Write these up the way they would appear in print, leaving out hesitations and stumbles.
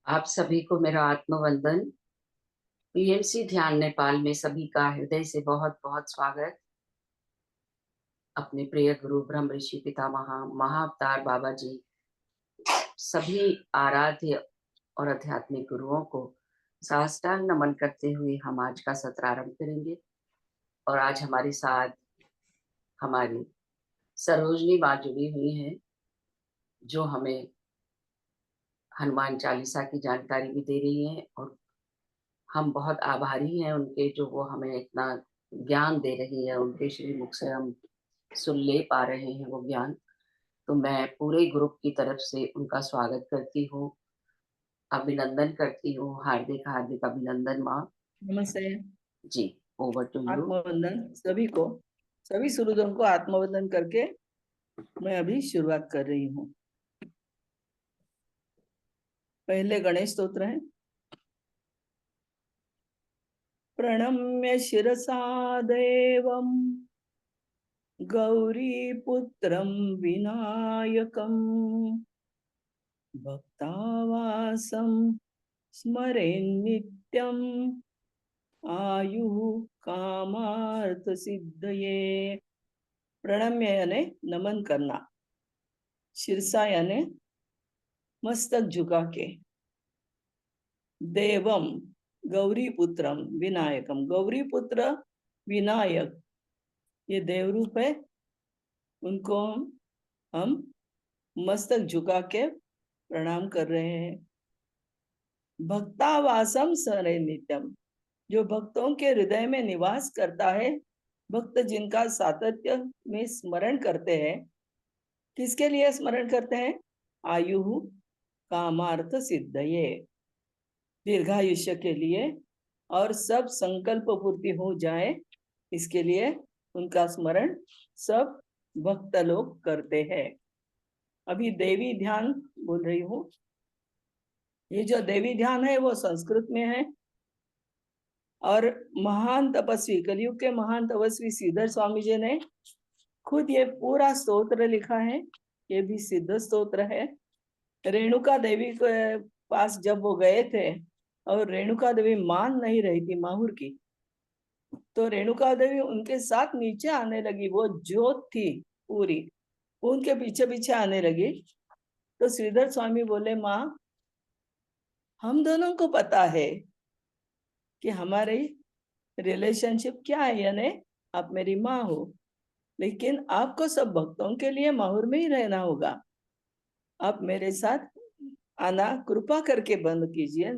आप सभी को मेरा आत्मवंदन। पीएमसी ध्यान नेपाल में सभी का हृदय से बहुत बहुत स्वागत। अपने प्रिय गुरु ब्रह्म ऋषि पितामह महाअवतार बाबा जी सभी आराध्य और आध्यात्मिक गुरुओं को साष्टांग नमन करते हुए हम आज का सत्र आरंभ करेंगे। और आज हमारे साथ हमारी सरोजनी माँ जुड़ी हुई हैं, जो हमें हनुमान चालीसा की जानकारी भी दे रही हैं। और हम बहुत आभारी हैं उनके, जो वो हमें इतना ज्ञान दे रही है। उनके श्री मुख से हम सुन ले पा रहे हैं वो ज्ञान। तो मैं पूरे ग्रुप की तरफ से उनका स्वागत करती हूँ, अभिनंदन करती हूँ। हार्दिक हार्दिक अभिनंदन माँ नमस्ते। जी। Over to you. आत्मवंदन सभी को, सभी सुहृदों को आत्मवंदन करके मैं अभी शुरुआत कर रही हूँ। पहले गणेश स्तोत्र है। प्रणम्य शिरसा देवं गौरीपुत्रं विनायकं भक्तावासं स्मरेन् नित्यं आयुः कामार्थ सिद्धये। प्रणम्य यानी नमन करना, शिरसा यानी मस्तक झुका के, देवम गौरी पुत्रम विनायकम, गौरी पुत्र विनायक ये देव रूप है, उनको हम मस्तक झुका के प्रणाम कर रहे हैं। भक्तावासम सरे नित्यम, जो भक्तों के हृदय में निवास करता है, भक्त जिनका सातत्य में स्मरण करते हैं। किसके लिए स्मरण करते हैं? आयु कामार्थ सिद्धये, दीर्घायुष्य के लिए और सब संकल्प पूर्ति हो जाए, इसके लिए उनका स्मरण सब भक्त लोग करते हैं। अभी देवी ध्यान बोल रही हूँ। ये जो देवी ध्यान है वो संस्कृत में है, और महान तपस्वी, कलयुग के महान तपस्वी श्रीधर स्वामी जी ने खुद ये पूरा स्तोत्र लिखा है। ये भी सिद्ध स्तोत्र है। रेणुका देवी के पास जब वो गए थे और रेणुका देवी मान नहीं रही थी माहुर की, तो रेणुका देवी उनके साथ नीचे आने लगी। वो ज्योत थी पूरी, उनके पीछे पीछे आने लगी। तो श्रीधर स्वामी बोले, माँ हम दोनों को पता है कि हमारी रिलेशनशिप क्या है, यानी आप मेरी माँ हो, लेकिन आपको सब भक्तों के लिए माहुर में ही रहना होगा। आप मेरे साथ आना कृपा करके बंद कीजिए,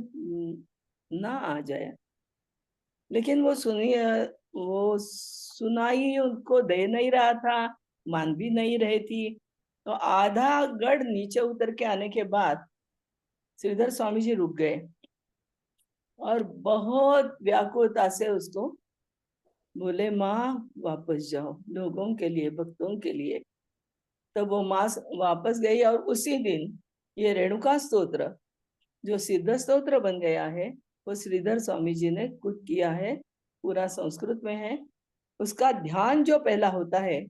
ना आ जाए। लेकिन वो सुनाई उनको दे नहीं रहा था, मान भी नहीं रही थी। तो आधा गढ़ नीचे उतर के आने के बाद श्रीधर स्वामी जी रुक गए और बहुत व्याकुलता से उसको बोले, माँ वापस जाओ, लोगों के लिए, भक्तों के लिए। तब वो माँ वापस गई, और उसी दिन ये रेणुका स्तोत्र जो सिद्ध स्तोत्र बन गया है, वो श्रीधर स्वामी जी ने खुद किया है, पूरा संस्कृत में है। उसका ध्यान जो पहला होता है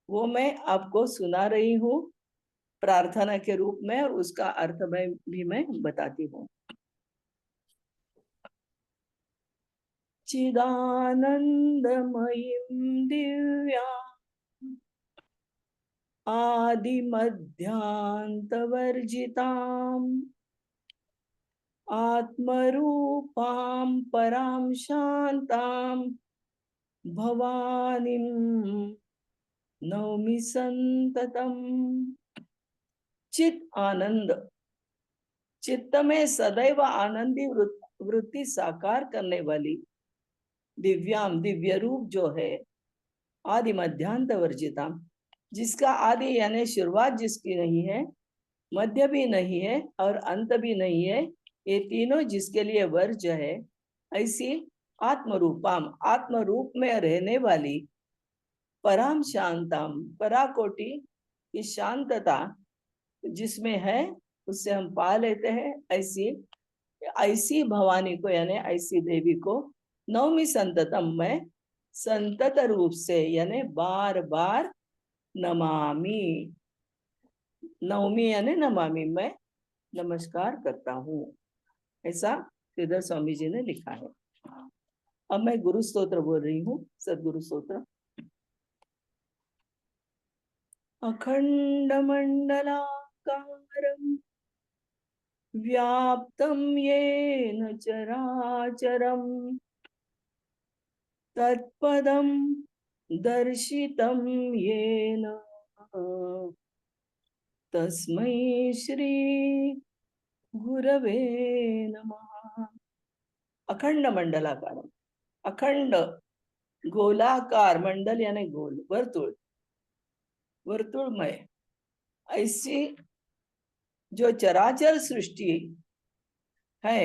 वो मैं आपको सुना रही हूँ प्रार्थना के रूप में, और उसका अर्थ भी मैं बताती हूँ। चिदानंदमयीं दिव्या आदिमध्यांतवर्जिताम् आत्मरूपां परां शान्तां भवानीं नौमि संततम्। चित आनंद, चित्त में सदैव आनंदी वृत्ति साकार करने वाली दिव्याम, दिव्य रूप जो है, आदि मध्यांत वर्जिता, जिसका आदि यानी शुरुआत जिसकी नहीं है, मध्य भी नहीं है और अंत भी नहीं है, ये तीनों जिसके लिए वर्ज है, ऐसी आत्मरूपाम, आत्मरूप में रहने वाली, पराम शांताम, पराकोटि की शांतता जिसमें है उससे हम पा लेते हैं। ऐसी ऐसी भवानी को यानी ऐसी देवी को नवमी संततम, मैं संतत रूप से यानी बार बार नमामि, नवमी यानी नमामि, मैं नमस्कार करता हूँ। ऐसा श्रीधर स्वामी जी ने लिखा है। अब मैं गुरु स्तोत्र बोल रही हूँ, सदगुरु स्तोत्र। अखंड मंडलाकारं व्याप्तं येन चराचरं तत्पदं दर्शितं येन तस्मै श्री गुरवे नमः। अखंड मंडलाकारं, अखंड गोलाकार, मंडल यानी गोल, वर्तुल, वर्तुलमय ऐसी जो चराचर सृष्टि है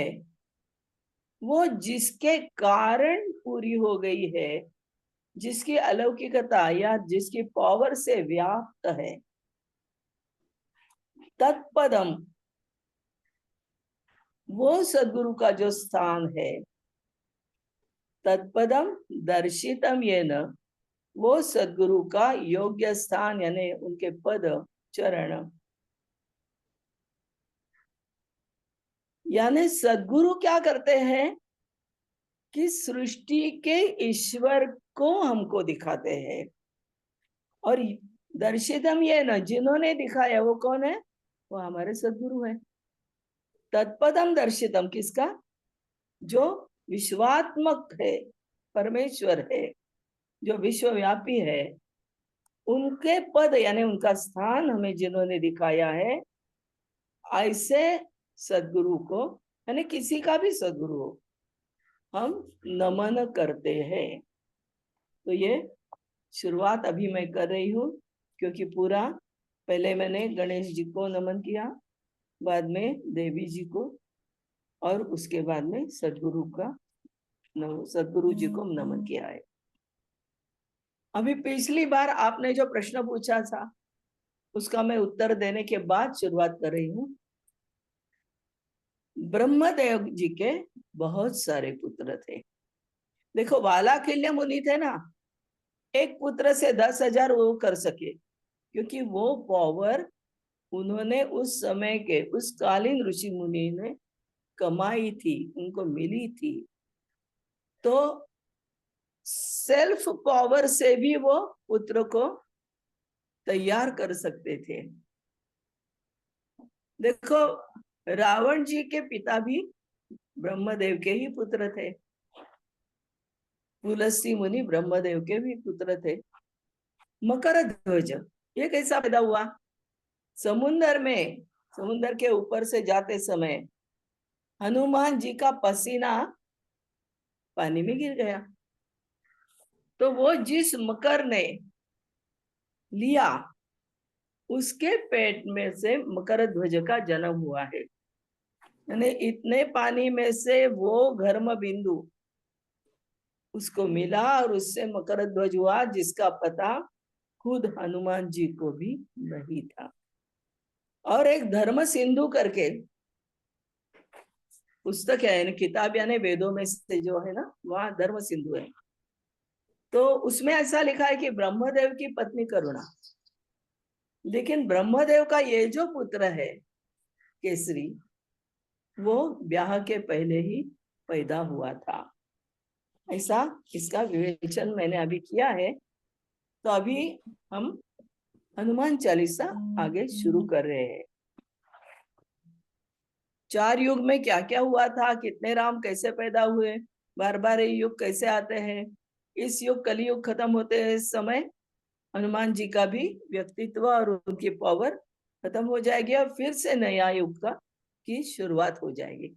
वो जिसके कारण पूरी हो गई है, जिसकी अलौकिकता या जिसकी पावर से व्याप्त है, तत्पदम, वो सद्गुरु का जो स्थान है, तत्पदम दर्शितम ये न, वो सद्गुरु का योग्य स्थान यानी उनके पद चरण, यानी सद्गुरु क्या करते हैं कि सृष्टि के ईश्वर को हमको दिखाते हैं। और दर्शितम ये न, जिन्होंने दिखाया वो कौन है? वो हमारे सद्गुरु है। तत्पदम दर्शितम किसका? जो विश्वात्मक है, परमेश्वर है, जो विश्वव्यापी है, उनके पद यानी उनका स्थान हमें जिन्होंने दिखाया है, ऐसे सद्गुरु को, यानी किसी का भी सद्गुरु हो, हम नमन करते हैं। तो ये शुरुआत अभी मैं कर रही हूँ, क्योंकि पूरा पहले मैंने गणेश जी को नमन किया, बाद में देवी जी को, और उसके बाद में सद्गुरु जी को नमन किया है। अभी पिछली बार आपने जो प्रश्न पूछा था उसका मैं उत्तर देने के बाद शुरुआत कर रही हूँ। ब्रह्मदेव जी के बहुत सारे पुत्र थे। देखो, वालाकिल्य मुनि थे ना, एक पुत्र से 10,000 वो कर सके, क्योंकि वो पावर उन्होंने उस समय के उस कालीन ऋषि मुनि ने कमाई थी, उनको मिली थी। तो सेल्फ पावर से भी वो पुत्र को तैयार कर सकते थे। देखो, रावण जी के पिता भी ब्रह्मदेव के ही पुत्र थे, पुलस्त्य मुनि ब्रह्मदेव के भी पुत्र थे। मकर ध्वज ये कैसा पैदा हुआ? समुन्द्र में, समुन्द्र के ऊपर से जाते समय हनुमान जी का पसीना पानी में गिर गया, तो वो जिस मकर ने लिया उसके पेट में से मकर ध्वज का जन्म हुआ है। यानी इतने पानी में से वो घर्म बिंदु उसको मिला और उससे मकर ध्वज हुआ, जिसका पता खुद हनुमान जी को भी नहीं था। और एक धर्म सिंधु करके पुस्तक है, किताब यानी वेदों में से जो है ना, वहां धर्म सिंधु है। तो उसमें ऐसा लिखा है कि ब्रह्मदेव की पत्नी करुणा, लेकिन ब्रह्मदेव का ये जो पुत्र है केसरी, वो ब्याह के पहले ही पैदा हुआ था। ऐसा इसका विवेचन मैंने अभी किया है। तो अभी हम हनुमान चालीसा आगे शुरू कर रहे हैं। 4 युग में क्या क्या हुआ था, कितने राम कैसे पैदा हुए, बार बार ये युग कैसे आते हैं, इस युग कलयुग खत्म होते हैं समय हनुमान जी का भी व्यक्तित्व और उनकी पावर खत्म हो जाएगी और फिर से नया युग की शुरुआत हो जाएगी।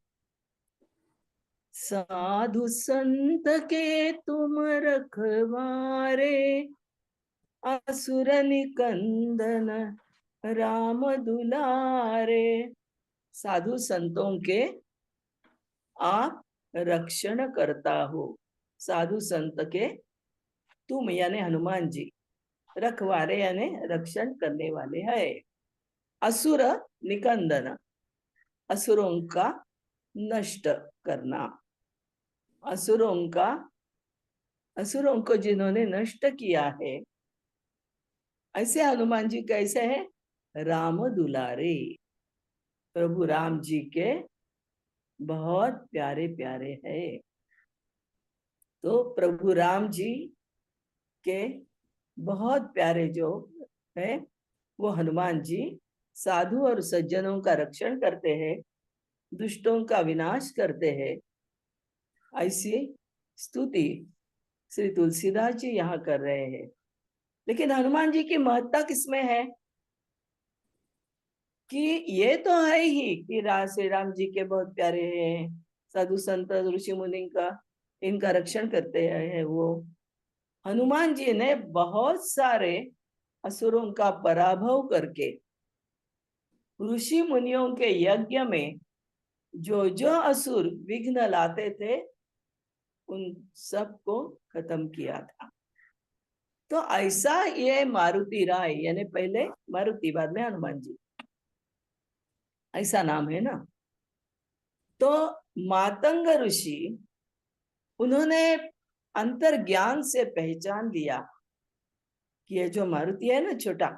साधु संत के तुम रखवारे, असुर निकंदन राम दुलारे। साधु संतों के आप रक्षण करता हो। साधु संत के तुम यानी हनुमान जी, रखवारे यानी रक्षण करने वाले हैं। असुर निकंदन, असुरों का नष्ट करना, असुरों को जिन्होंने नष्ट किया है, ऐसे हनुमान जी कैसे हैं? राम दुलारे, प्रभु राम जी के बहुत प्यारे प्यारे है। तो प्रभु राम जी के बहुत प्यारे जो है वो हनुमान जी साधु और सज्जनों का रक्षण करते हैं, दुष्टों का विनाश करते हैं। ऐसी स्तुति श्री तुलसीदास जी यहाँ कर रहे हैं। लेकिन हनुमान जी की महत्ता किसमें है कि ये तो है ही कि श्री राम जी के बहुत प्यारे हैं, साधु संत ऋषि मुनि का इनका रक्षण करते हैं। वो हनुमान जी ने बहुत सारे असुरों का पराभव करके ऋषि मुनियों के यज्ञ में जो जो असुर विघ्न लाते थे उन सबको खत्म किया था। तो ऐसा ये मारुति राय, यानी पहले मारुति बाद में हनुमान जी, ऐसा नाम है ना। तो मातंग ऋषि उन्होंने अंतर ज्ञान से पहचान लिया कि ये जो मारुति है ना छोटा,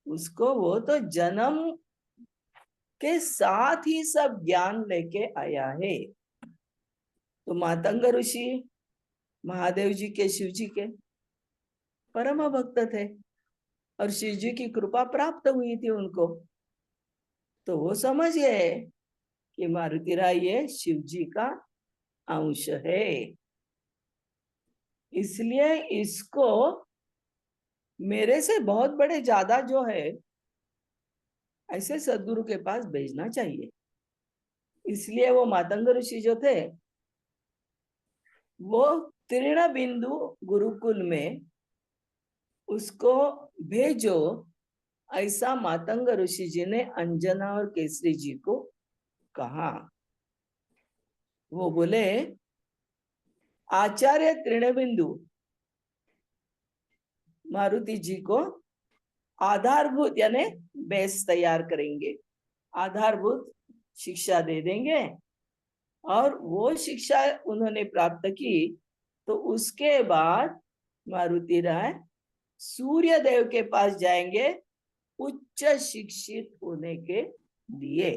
उसको वो तो जन्म के साथ ही सब ज्ञान लेके आया है। तो मातंग ऋषि महादेव जी के, शिव जी के परम भक्त थे और शिव जी की कृपा प्राप्त हुई थी उनको। तो वो समझ गए कि मारुति राय ये शिव जी का अंश है, इसलिए इसको मेरे से बहुत बड़े ज्यादा जो है ऐसे सदगुरु के पास भेजना चाहिए। इसलिए वो मातंग ऋषि जो थे वो तीर्ण बिंदु गुरुकुल में उसको भेजो, ऐसा मातंग ऋषि जी ने अंजना और केसरी जी को कहा। वो बोले आचार्य तृणबिंदु मारुति जी को आधारभूत यानी बेस तैयार करेंगे, आधारभूत शिक्षा दे देंगे। और वो शिक्षा उन्होंने प्राप्त की तो उसके बाद मारुति राय सूर्य देव के पास जाएंगे उच्च शिक्षित होने के लिए।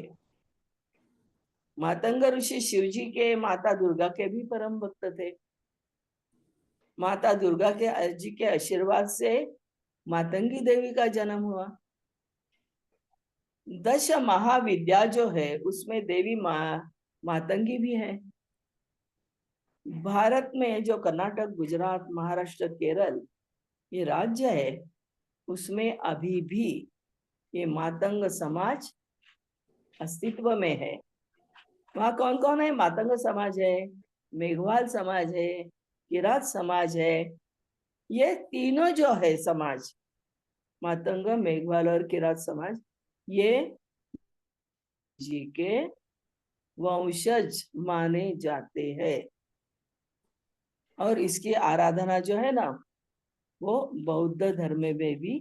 मातंग ऋषि शिव जी के माता दुर्गा के भी परम भक्त थे। माता दुर्गा के जी के आशीर्वाद से मातंगी देवी का जन्म हुआ। 10 महाविद्या जो है उसमें देवी मातंगी भी है। भारत में जो कर्नाटक, गुजरात, महाराष्ट्र, केरल ये राज्य है उसमें अभी भी ये मातंग समाज अस्तित्व में है। वहाँ कौन कौन है? मातंग समाज है, मेघवाल समाज है, किरात समाज है। ये तीनों जो है समाज, मातंग, मेघवाल और किरात समाज, ये जी के वंशज माने जाते हैं। और इसकी आराधना जो है ना वो बौद्ध धर्म में भी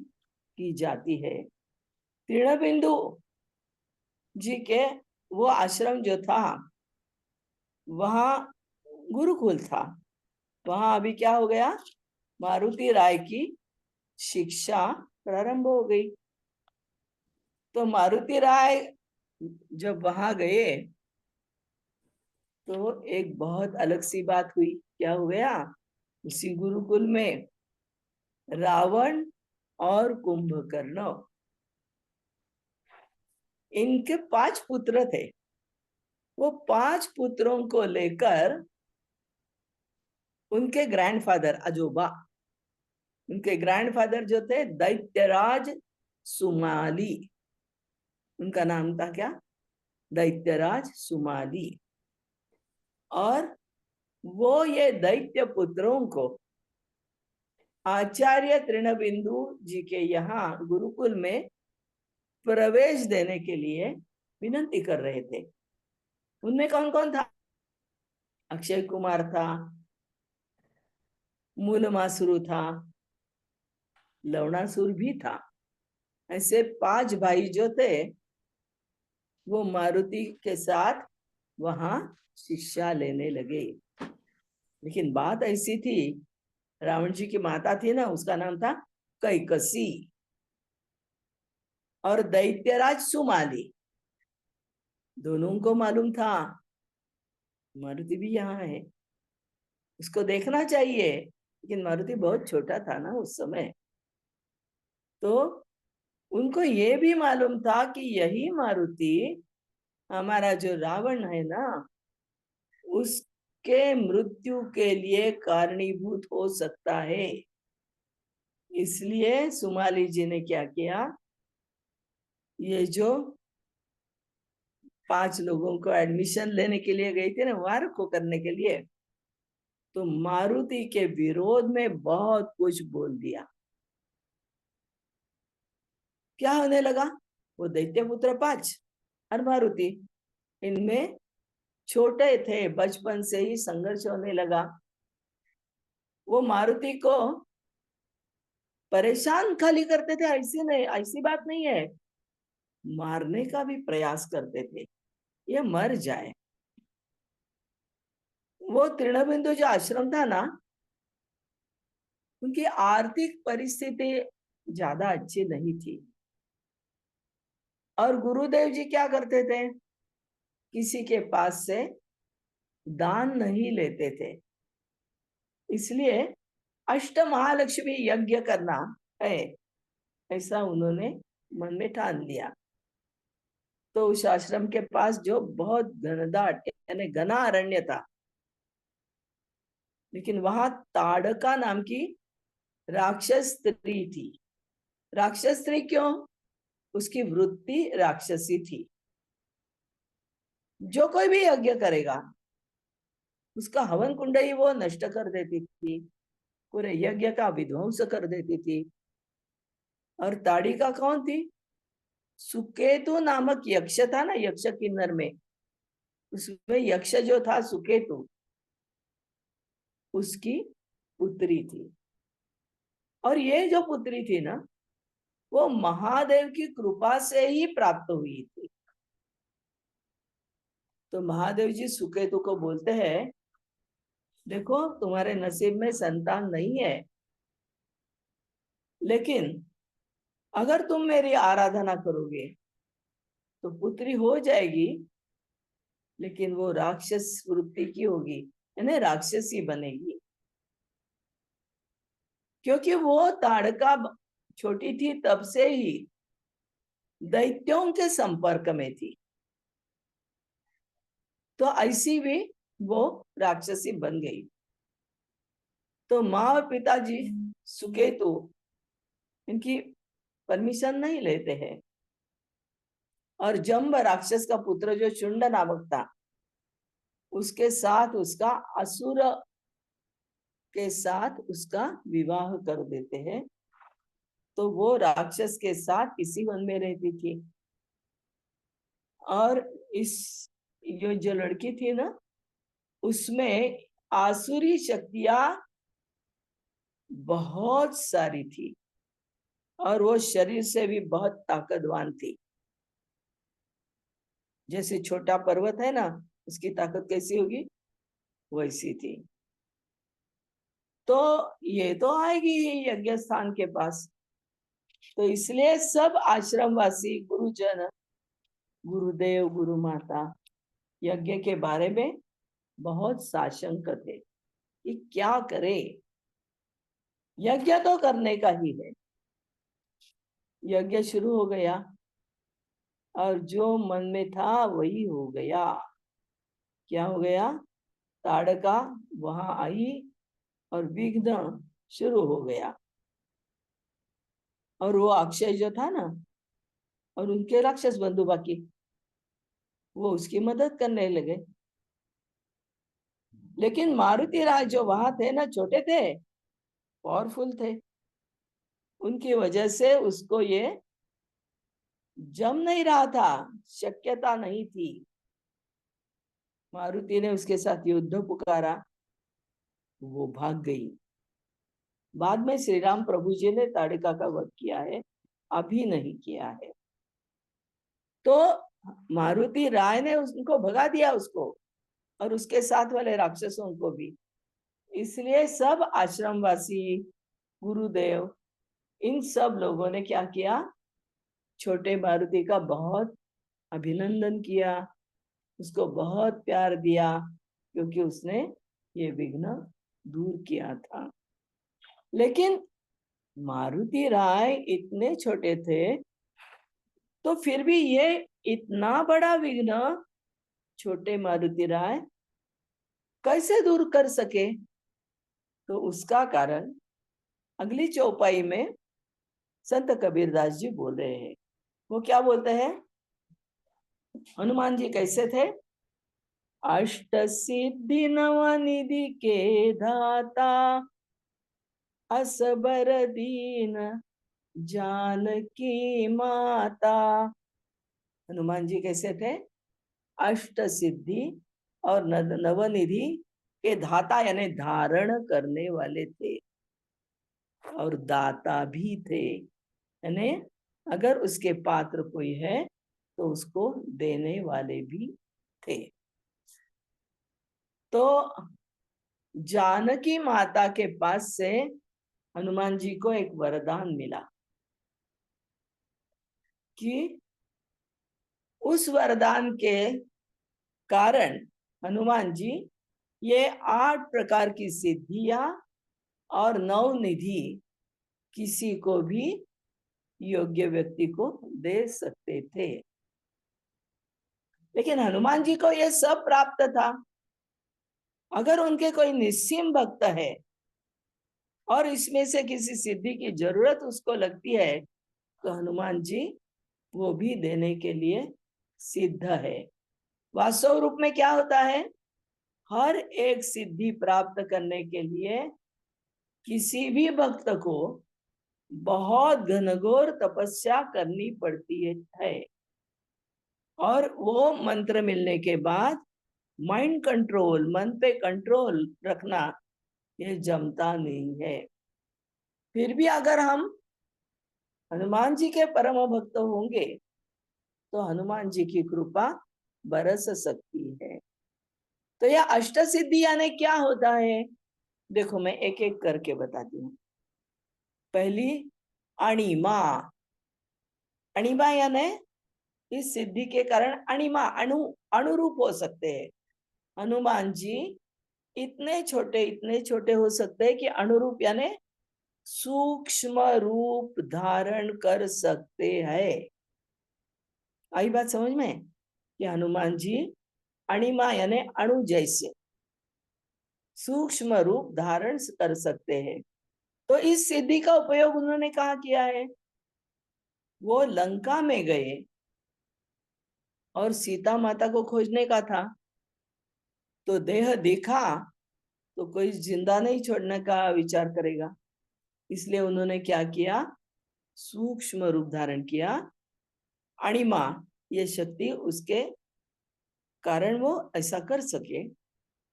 की जाती है। तृणबिंदु जी के वो आश्रम जो था वहाँ गुरुकुल था, वहां अभी क्या हो गया, मारुति राय की शिक्षा प्रारंभ हो गई। तो मारुति राय जब वहां गए तो एक बहुत अलग सी बात हुई। क्या हो गया? उसी गुरुकुल में रावण और कुंभकर्ण, इनके 5 पुत्र थे। वो 5 पुत्रों को लेकर उनके ग्रैंडफादर, अजोबा, उनके ग्रैंडफादर जो थे दैत्यराज सुमाली, उनका नाम था क्या? दैत्यराज सुमाली। और वो ये दैत्य पुत्रों को आचार्य तृणबिंदु जी के यहाँ गुरुकुल में प्रवेश देने के लिए विनती कर रहे थे। उनमें कौन कौन था? अक्षय कुमार था, मूलमासुरु था, लवणासुर भी था। ऐसे 5 भाई जो थे वो मारुति के साथ वहां शिक्षा लेने लगे। लेकिन बात ऐसी थी, रावण जी की माता थी ना, उसका नाम था कैकसी, और दैत्यराज सुमाली दोनों को मालूम था मारुति भी यहाँ है, उसको देखना चाहिए, लेकिन मारुति बहुत छोटा था ना उस समय। तो उनको ये भी मालूम था कि यही मारुति हमारा जो रावण है ना, उसके मृत्यु के लिए कारणीभूत हो सकता है। इसलिए सुमाली जी ने क्या किया, ये जो 5 लोगों को एडमिशन लेने के लिए गई थी ना वार को करने के लिए, तो मारुति के विरोध में बहुत कुछ बोल दिया। क्या होने लगा, वो दैत्य पुत्र 5 और मारुति, इनमें छोटे थे, बचपन से ही संघर्ष होने लगा। वो मारुति को परेशान खाली करते थे, ऐसी नहीं, ऐसी बात नहीं है, मारने का भी प्रयास करते थे, ये मर जाए। वो तृणबिंदु जो आश्रम था ना, उनकी आर्थिक परिस्थिति ज्यादा अच्छी नहीं थी, और गुरुदेव जी क्या करते थे, किसी के पास से दान नहीं लेते थे। इसलिए अष्ट महालक्ष्मी यज्ञ करना है, ऐसा उन्होंने मन में ठान लिया। तो उस आश्रम के पास जो बहुत घनदाट यानी घना अरण्य था, लेकिन वहां ताड़का नाम की राक्षस स्त्री थी। राक्षस स्त्री क्यों, उसकी वृत्ति राक्षसी थी। जो कोई भी यज्ञ करेगा उसका हवन कुंड ही वो नष्ट कर देती थी, पूरे यज्ञ का विध्वंस कर देती थी। और ताड़िका कौन थी, सुकेतु नामक यक्ष था ना, यक्ष किन्नर में, उसमें यक्ष जो था सुकेतु, उसकी पुत्री थी। और ये जो पुत्री थी ना, वो महादेव की कृपा से ही प्राप्त हुई थी। तो महादेव जी सुकेतु को बोलते हैं, देखो तुम्हारे नसीब में संतान नहीं है, लेकिन अगर तुम मेरी आराधना करोगे तो पुत्री हो जाएगी, लेकिन वो राक्षस वृत्ति की होगी, यानी राक्षसी बनेगी। क्योंकि वो ताड़का छोटी थी तब से ही दैत्यों के संपर्क में थी, तो ऐसी भी वो राक्षसी बन गई। तो माँ और पिताजी सुकेतु इनकी परमिशन नहीं लेते हैं, और जम्ब राक्षस का पुत्र जो चुंड नामक था, उसके साथ उसका असुर के साथ उसका विवाह कर देते हैं। तो वो राक्षस के साथ इसी वन में रहती थी। और इस ये जो लड़की थी ना, उसमें आसुरी शक्तियां बहुत सारी थी, और वो शरीर से भी बहुत ताकतवान थी। जैसे छोटा पर्वत है ना, उसकी ताकत कैसी होगी, वैसी थी। तो ये तो आएगी ही यज्ञ स्थान के पास। तो इसलिए सब आश्रमवासी, गुरुजन, गुरुदेव, गुरु माता यज्ञ के बारे में बहुत साशंक थे कि क्या करे, यज्ञ तो करने का ही है। यज्ञ शुरू हो गया, और जो मन में था वही हो गया। क्या हो गया, ताड़का वहां आई और विघ्न शुरू हो गया। और वो अक्षय जो था ना, और उनके राक्षस बंधु बाकी, वो उसकी मदद करने लगे। लेकिन मारुति राय जो वहां थे ना, छोटे थे, पावरफुल थे, उनकी वजह से उसको ये जम नहीं रहा था, शक्यता नहीं थी। मारुति ने उसके साथ युद्ध पुकारा, वो भाग गई। बाद में श्री राम प्रभु जी ने ताड़िका का वध किया है, अभी नहीं किया है। तो मारुति राय ने उनको भगा दिया, उसको और उसके साथ वाले राक्षसों को भी। इसलिए सब आश्रमवासी, गुरुदेव, इन सब लोगों ने क्या किया, छोटे मारुति का बहुत अभिनंदन किया, उसको बहुत प्यार दिया, क्योंकि उसने ये विघ्न दूर किया था। लेकिन मारुति राय इतने छोटे थे, तो फिर भी ये इतना बड़ा विघ्न छोटे मारुति राय कैसे दूर कर सके? तो उसका कारण अगली चौपाई में संत कबीरदास जी बोल रहे हैं। वो क्या बोलते हैं? हनुमान जी कैसे थे? अष्ट सिद्धि नवनिधि के दाता, असबर दीन जानकी माता। हनुमान जी कैसे थे? अष्ट सिद्धि और नवनिधि के धाता यानी धारण करने वाले थे, और दाता भी थे, यानी अगर उसके पात्र कोई है तो उसको देने वाले भी थे। तो जानकी माता के पास से हनुमान जी को एक वरदान मिला कि उस वरदान के कारण हनुमान जी ये 8 प्रकार की सिद्धियां और 9 निधि किसी को भी योग्य व्यक्ति को दे सकते थे। लेकिन हनुमान जी को यह सब प्राप्त था। अगर उनके कोई निस्सीम भक्त है और इसमें से किसी सिद्धि की जरूरत उसको लगती है, तो हनुमान जी वो भी देने के लिए सिद्ध है। वास्तव रूप में क्या होता है? हर एक सिद्धि प्राप्त करने के लिए किसी भी भक्त को बहुत घनघोर तपस्या करनी पड़ती है, और वो मंत्र मिलने के बाद माइंड कंट्रोल, मन पे कंट्रोल रखना ये जमता नहीं है। फिर भी अगर हम हनुमान जी के परम भक्त होंगे तो हनुमान जी की कृपा बरस सकती है। तो यह अष्ट सिद्धि यानी क्या होता है? देखो मैं एक एक करके बताती हूँ। पहली अणिमा। अणिमा यानी इस सिद्धि के कारण अणिमा अनुरूप हो सकते हैं। हनुमान जी इतने छोटे हो सकते हैं कि अनुरूप यानी सूक्ष्म रूप धारण कर सकते हैं। आई बात समझ में कि हनुमान जी अणिमा यानी अणु जैसे सूक्ष्म रूप धारण कर सकते हैं। तो इस सिद्धि का उपयोग उन्होंने कहाँ किया है? वो लंका में गए और सीता माता को खोजने का था, तो देह देखा तो कोई जिंदा नहीं छोड़ने का विचार करेगा, इसलिए उन्होंने क्या किया? सूक्ष्म रूप धारण किया। अणिमा ये शक्ति उसके कारण वो ऐसा कर सके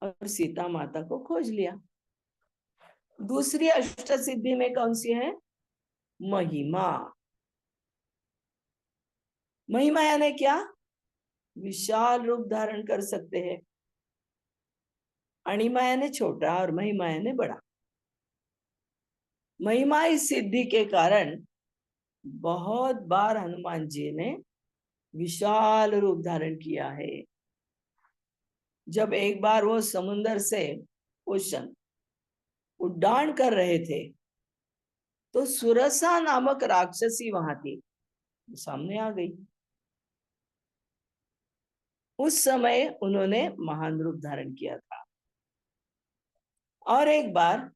और सीता माता को खोज लिया। दूसरी अष्ट सिद्धि में कौन सी है? महिमा। महिमा यानी क्या? विशाल रूप धारण कर सकते हैं। अणिमा यानी छोटा और महिमा यानी बड़ा। महिमा इस सिद्धि के कारण बहुत बार हनुमान जी ने विशाल रूप धारण किया है। जब एक बार वो समुद्र से ओशन उड्डान कर रहे थे, तो सुरसा नामक राक्षसी वहां थी, सामने आ गई। उस समय उन्होंने महान रूप धारण किया था। और एक बार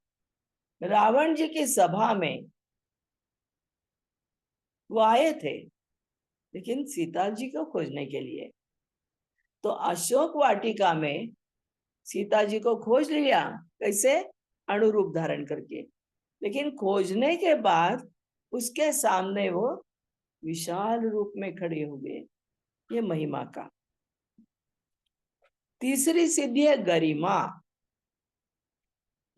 रावण जी की सभा में वो आए थे, लेकिन सीता जी को खोजने के लिए। तो अशोक वाटिका में सीता जी को खोज लिया। कैसे? अणुरूप धारण करके। लेकिन खोजने के बाद उसके सामने वो विशाल रूप में खड़े हो गए। ये महिमा का। तीसरी सिद्धि है गरिमा।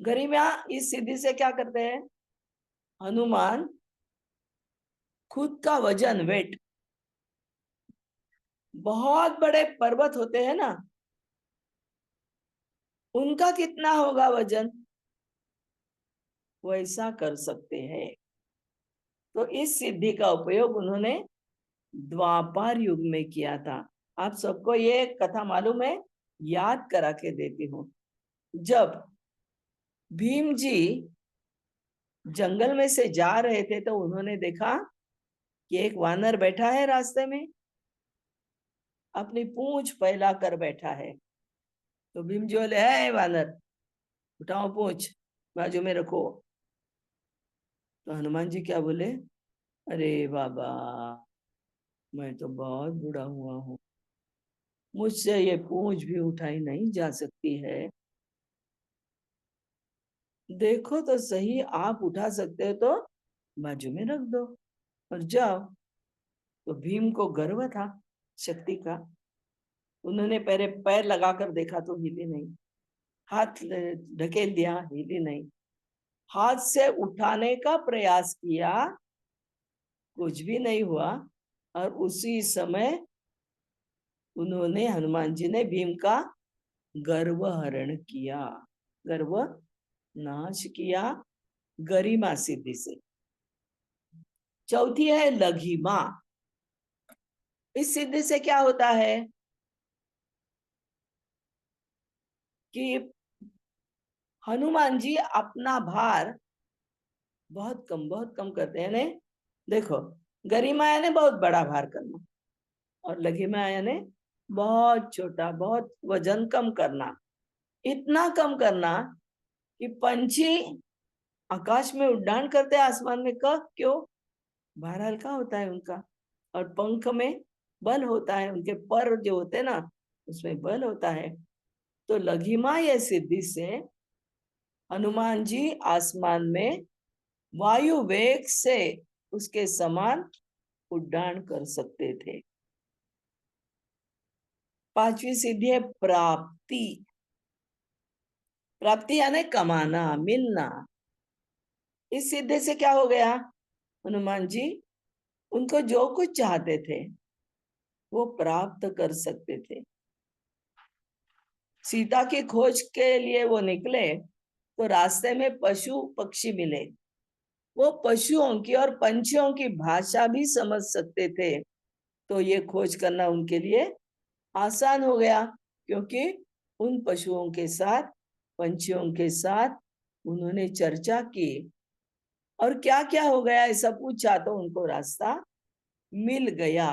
गरिमा इस सिद्धि से क्या करते हैं? हनुमान खुद का वजन, वेट, बहुत बड़े पर्वत होते हैं ना, उनका कितना होगा वजन, वैसा कर सकते हैं। तो इस सिद्धि का उपयोग उन्होंने द्वापर युग में किया था। आप सबको ये कथा मालूम है, याद करा के देती हूँ। जब भीम जी जंगल में से जा रहे थे तो उन्होंने देखा कि एक वानर बैठा है रास्ते में, अपनी पूंछ फैला कर बैठा है। तो भीम जी बोले, है वानर, उठाओ पूंछ, बाजू में रखो। तो हनुमान जी क्या बोले, अरे बाबा, मैं तो बहुत बूढ़ा हुआ हूँ, मुझसे ये पूंछ भी उठाई नहीं जा सकती है। देखो तो सही, आप उठा सकते हो तो बाजू में रख दो और जाओ। तो भीम को गर्व था शक्ति का। उन्होंने पहले पैर लगाकर देखा तो हिली नहीं, हाथ ढकेल दिया, हिली नहीं, हाथ से उठाने का प्रयास किया, कुछ भी नहीं हुआ। और उसी समय उन्होंने, हनुमान जी ने भीम का गर्व हरण किया, गर्व नाश किया, गरिमा सिद्धि से। चौथी है लघिमा। इस सिद्धि से क्या होता है कि हनुमान जी अपना भार बहुत कम करते हैं। देखो, गरिमा यानी बहुत बड़ा भार करना, और लघिमा यानी बहुत छोटा, बहुत वजन कम करना। इतना कम करना कि पंछी आकाश में उड़ान करते हैं, आसमान में, कब, क्यों? भार हल्का होता है उनका, और पंख में बल होता है, उनके पर जो होते हैं ना, उसमें बल होता है। तो लघिमा ये सिद्धि से हनुमान जी आसमान में वायु वेग से उसके समान उड्डान कर सकते थे। पांचवी सिद्धि है प्राप्ति। प्राप्ति यानी कमाना, मिलना। इस सिद्धि से क्या हो गया, हनुमान जी उनको जो कुछ चाहते थे वो प्राप्त कर सकते थे। सीता की खोज के लिए वो निकले तो रास्ते में पशु पक्षी मिले। वो पशुओं की और पंछियों की भाषा भी समझ सकते थे, तो ये खोज करना उनके लिए आसान हो गया, क्योंकि उन पशुओं के साथ, पंछियों के साथ उन्होंने चर्चा की, और क्या क्या हो गया ऐसा पूछा तो उनको रास्ता मिल गया।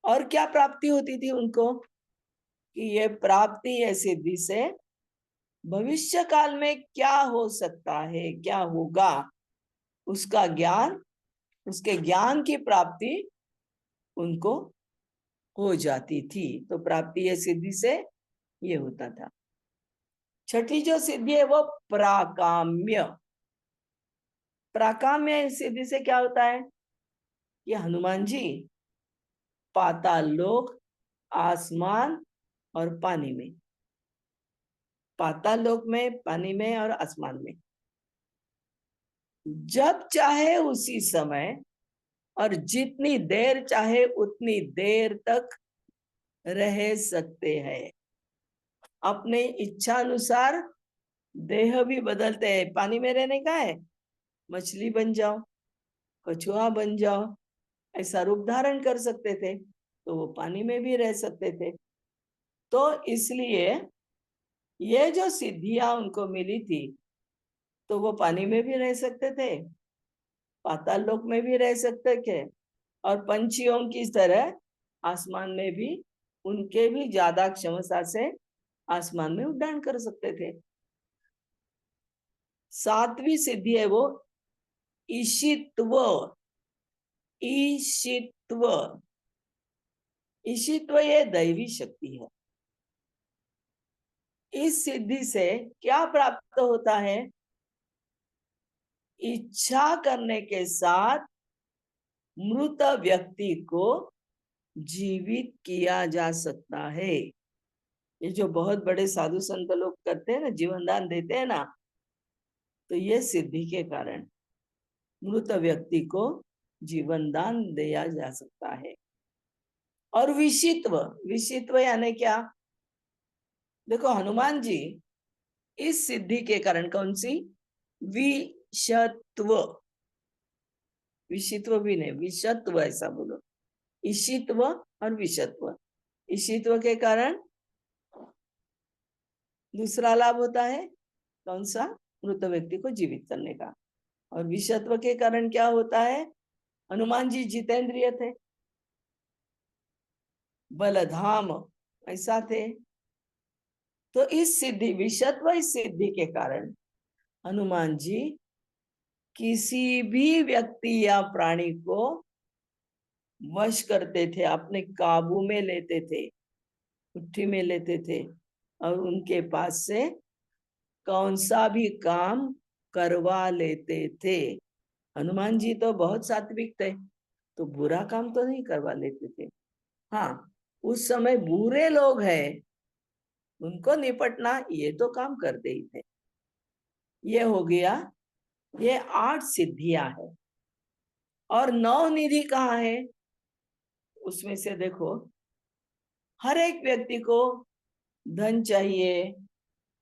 और क्या प्राप्ति होती थी उनको, कि ये प्राप्ति है सिद्धि से भविष्य काल में क्या हो सकता है, क्या होगा, उसका ज्ञान, उसके ज्ञान की प्राप्ति उनको हो जाती थी। तो प्राप्ति है सिद्धि से ये होता था। छठी जो सिद्धि है वो प्राकाम्य। प्राकाम्य सिद्धि से क्या होता है, ये हनुमान जी पाताल लोक, आसमान और पानी में, पाताल लोक में, पानी में और आसमान में जब चाहे उसी समय और जितनी देर चाहे उतनी देर तक रह सकते हैं। अपने इच्छा अनुसार देह भी बदलते हैं। पानी में रहने का है, मछली बन जाओ, कछुआ बन जाओ, ऐसा रूप धारण कर सकते थे, तो वो पानी में भी रह सकते थे। तो इसलिए ये जो सिद्धियां उनको मिली थी, तो वो पानी में भी रह सकते थे, पाताल लोक में भी रह सकते थे, और पंछियों की तरह आसमान में भी, उनके भी ज्यादा क्षमता से आसमान में उड्डान कर सकते थे। सातवीं सिद्धि है वो ईशित्व। ईशित्व, ईशित्व ये दैवी शक्ति है। इस सिद्धि से क्या प्राप्त होता है, इच्छा करने के साथ मृत व्यक्ति को जीवित किया जा सकता है। ये जो बहुत बड़े साधु संत लोग करते हैं ना, जीवन दान देते हैं ना, तो ये सिद्धि के कारण मृत व्यक्ति को जीवन दान दिया जा सकता है। और विशित्व, विशित्व यानी क्या, देखो हनुमान जी इस सिद्धि के कारण, कौन सी, विशत्व, विशित्व भी नहीं, विशत्व ऐसा बोलो, ईशित्व और विशत्व, ईशित्व के कारण दूसरा लाभ होता है कौन सा? मृत व्यक्ति को जीवित करने का। और विषत्व के कारण क्या होता है? हनुमान जी जितेंद्रिय थे, बलधाम ऐसा थे। तो इस सिद्धि, विषत्व इस सिद्धि के कारण हनुमान जी किसी भी व्यक्ति या प्राणी को वश करते थे, अपने काबू में लेते थे, मुट्ठी में लेते थे, और उनके पास से कौन सा भी काम करवा लेते थे। हनुमान जी तो बहुत सात्विक थे, तो बुरा काम तो नहीं करवा लेते थे। हाँ, उस समय बुरे लोग हैं, उनको निपटना ये तो काम करते ही थे। ये हो गया, ये 8 सिद्धियां है। और 9 निधि कहाँ है? उसमें से देखो, हर एक व्यक्ति को धन चाहिए,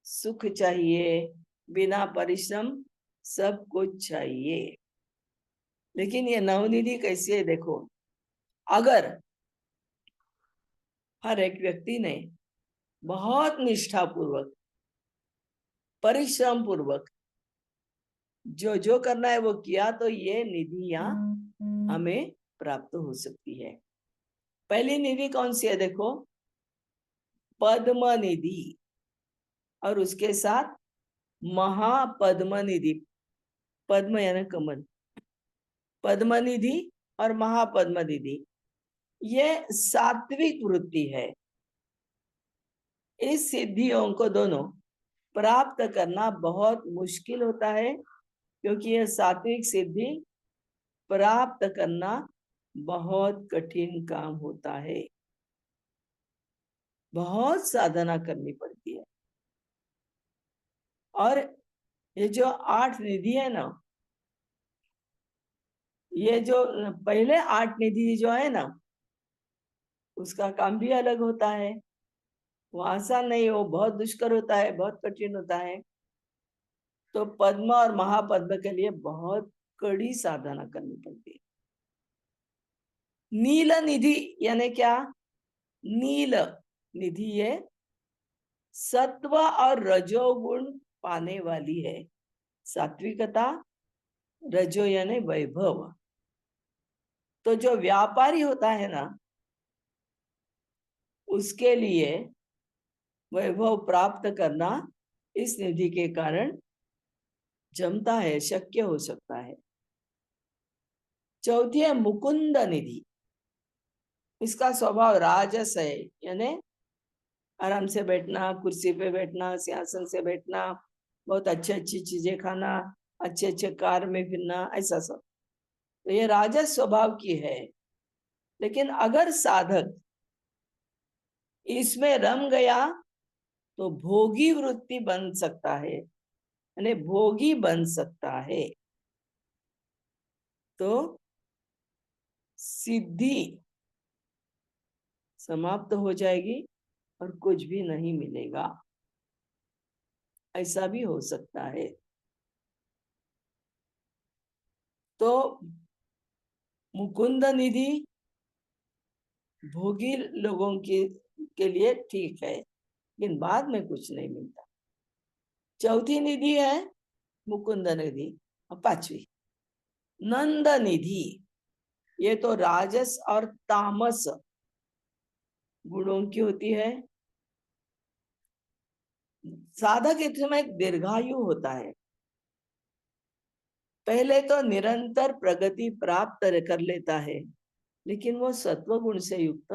सुख चाहिए, बिना परिश्रम सब कुछ चाहिए। लेकिन ये नवनिधि कैसी है देखो, अगर हर एक व्यक्ति ने बहुत निष्ठा पूर्वक, परिश्रम पूर्वक जो जो करना है वो किया, तो ये निधियां हमें प्राप्त हो सकती है। पहली निधि कौन सी है देखो, पद्म निधि, और उसके साथ महापद्म निधि। पद्म यानी कमल, पद्म निधि और महापद्म निधि, ये सात्विक वृत्ति है। इस सिद्धियों को दोनों प्राप्त करना बहुत मुश्किल होता है, क्योंकि यह सात्विक सिद्धि प्राप्त करना बहुत कठिन काम होता है, बहुत साधना करनी पड़ती है। और ये जो 8 निधि है ना, ये जो पहले 8 निधि जो है ना, उसका काम भी अलग होता है। वो आसान नहीं, वो बहुत दुष्कर होता है, बहुत कठिन होता है। तो पद्म और महापद्म के लिए बहुत कड़ी साधना करनी पड़ती है। नील निधि यानी क्या? नील निधि ये सत्व और रजोगुण पाने वाली है। सात्विकता, रजो यानी वैभव। तो जो व्यापारी होता है ना, उसके लिए वैभव प्राप्त करना इस निधि के कारण जमता है, शक्य हो सकता है। चौथी है मुकुंद निधि। इसका स्वभाव राजस है, यानी आराम से बैठना, कुर्सी पे बैठना, सिंहासन से बैठना, बहुत अच्छी अच्छी चीजें खाना, अच्छे अच्छे कार में फिरना, ऐसा सब। तो ये राजस स्वभाव की है। लेकिन अगर साधक इसमें रम गया तो भोगी वृत्ति बन सकता है, यानी भोगी बन सकता है। तो सिद्धि समाप्त हो जाएगी और कुछ भी नहीं मिलेगा, ऐसा भी हो सकता है। तो मुकुंद निधि भोगी लोगों के लिए ठीक है, लेकिन बाद में कुछ नहीं मिलता। चौथी निधि है मुकुंद निधि। और 5वीं नंद निधि, ये तो राजस और तामस गुणों की होती है। साधक इसमें दीर्घायु होता है। पहले तो निरंतर प्रगति प्राप्त कर लेता है, लेकिन वो सत्व गुण से युक्त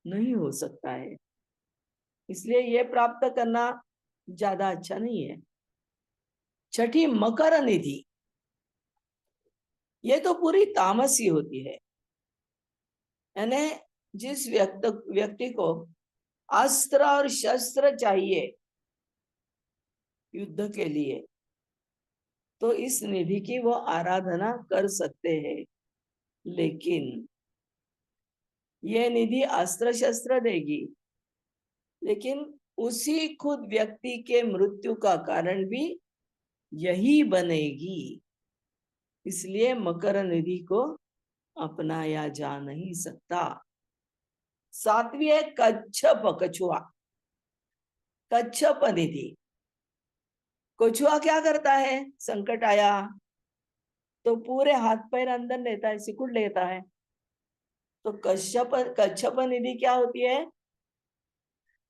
नहीं हो सकता है, इसलिए ये प्राप्त करना ज्यादा अच्छा नहीं है। छठी मकर निधि, ये तो पूरी तामसी होती है, यानी जिस व्यक्ति को अस्त्र और शस्त्र चाहिए युद्ध के लिए, तो इस निधि की वो आराधना कर सकते हैं। लेकिन ये निधि अस्त्र शस्त्र देगी, लेकिन उसी खुद व्यक्ति के मृत्यु का कारण भी यही बनेगी। इसलिए मकर निधि को अपनाया जा नहीं सकता। सातवीं है कच्छप, कछुआ, कच्छप निधि। कछुआ क्या करता है? संकट आया तो पूरे हाथ पैर अंदर लेता है, सिकुड़ लेता है। तो कच्छप निधि क्या होती है?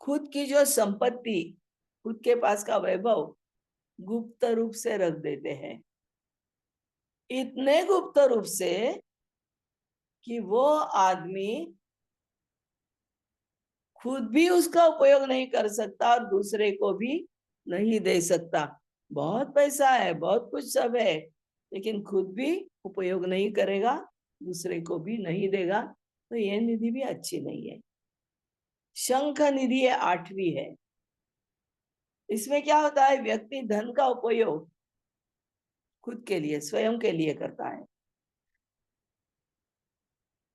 खुद की जो संपत्ति, खुद के पास का वैभव गुप्त रूप से रख देते हैं, इतने गुप्त रूप से कि वो आदमी खुद भी उसका उपयोग नहीं कर सकता और दूसरे को भी नहीं दे सकता। बहुत पैसा है, बहुत कुछ सब है, लेकिन खुद भी उपयोग नहीं करेगा, दूसरे को भी नहीं देगा, तो यह निधि भी अच्छी नहीं है। शंख निधि है, आठवीं है। इसमें क्या होता है? व्यक्ति धन का उपयोग खुद के लिए, स्वयं के लिए करता है,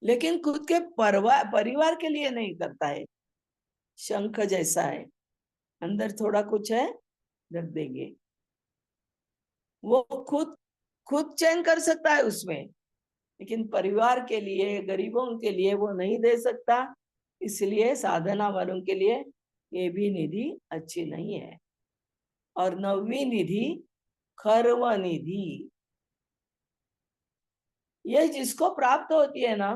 लेकिन खुद के परिवार के लिए नहीं करता है। शंख जैसा है, अंदर थोड़ा कुछ है, रख देंगे। वो खुद खुद चयन कर सकता है उसमें, लेकिन परिवार के लिए, गरीबों के लिए वो नहीं दे सकता। इसलिए साधना वालों के लिए ये भी निधि अच्छी नहीं है। और नौवीं निधि खर्व निधि। यह जिसको प्राप्त होती है ना,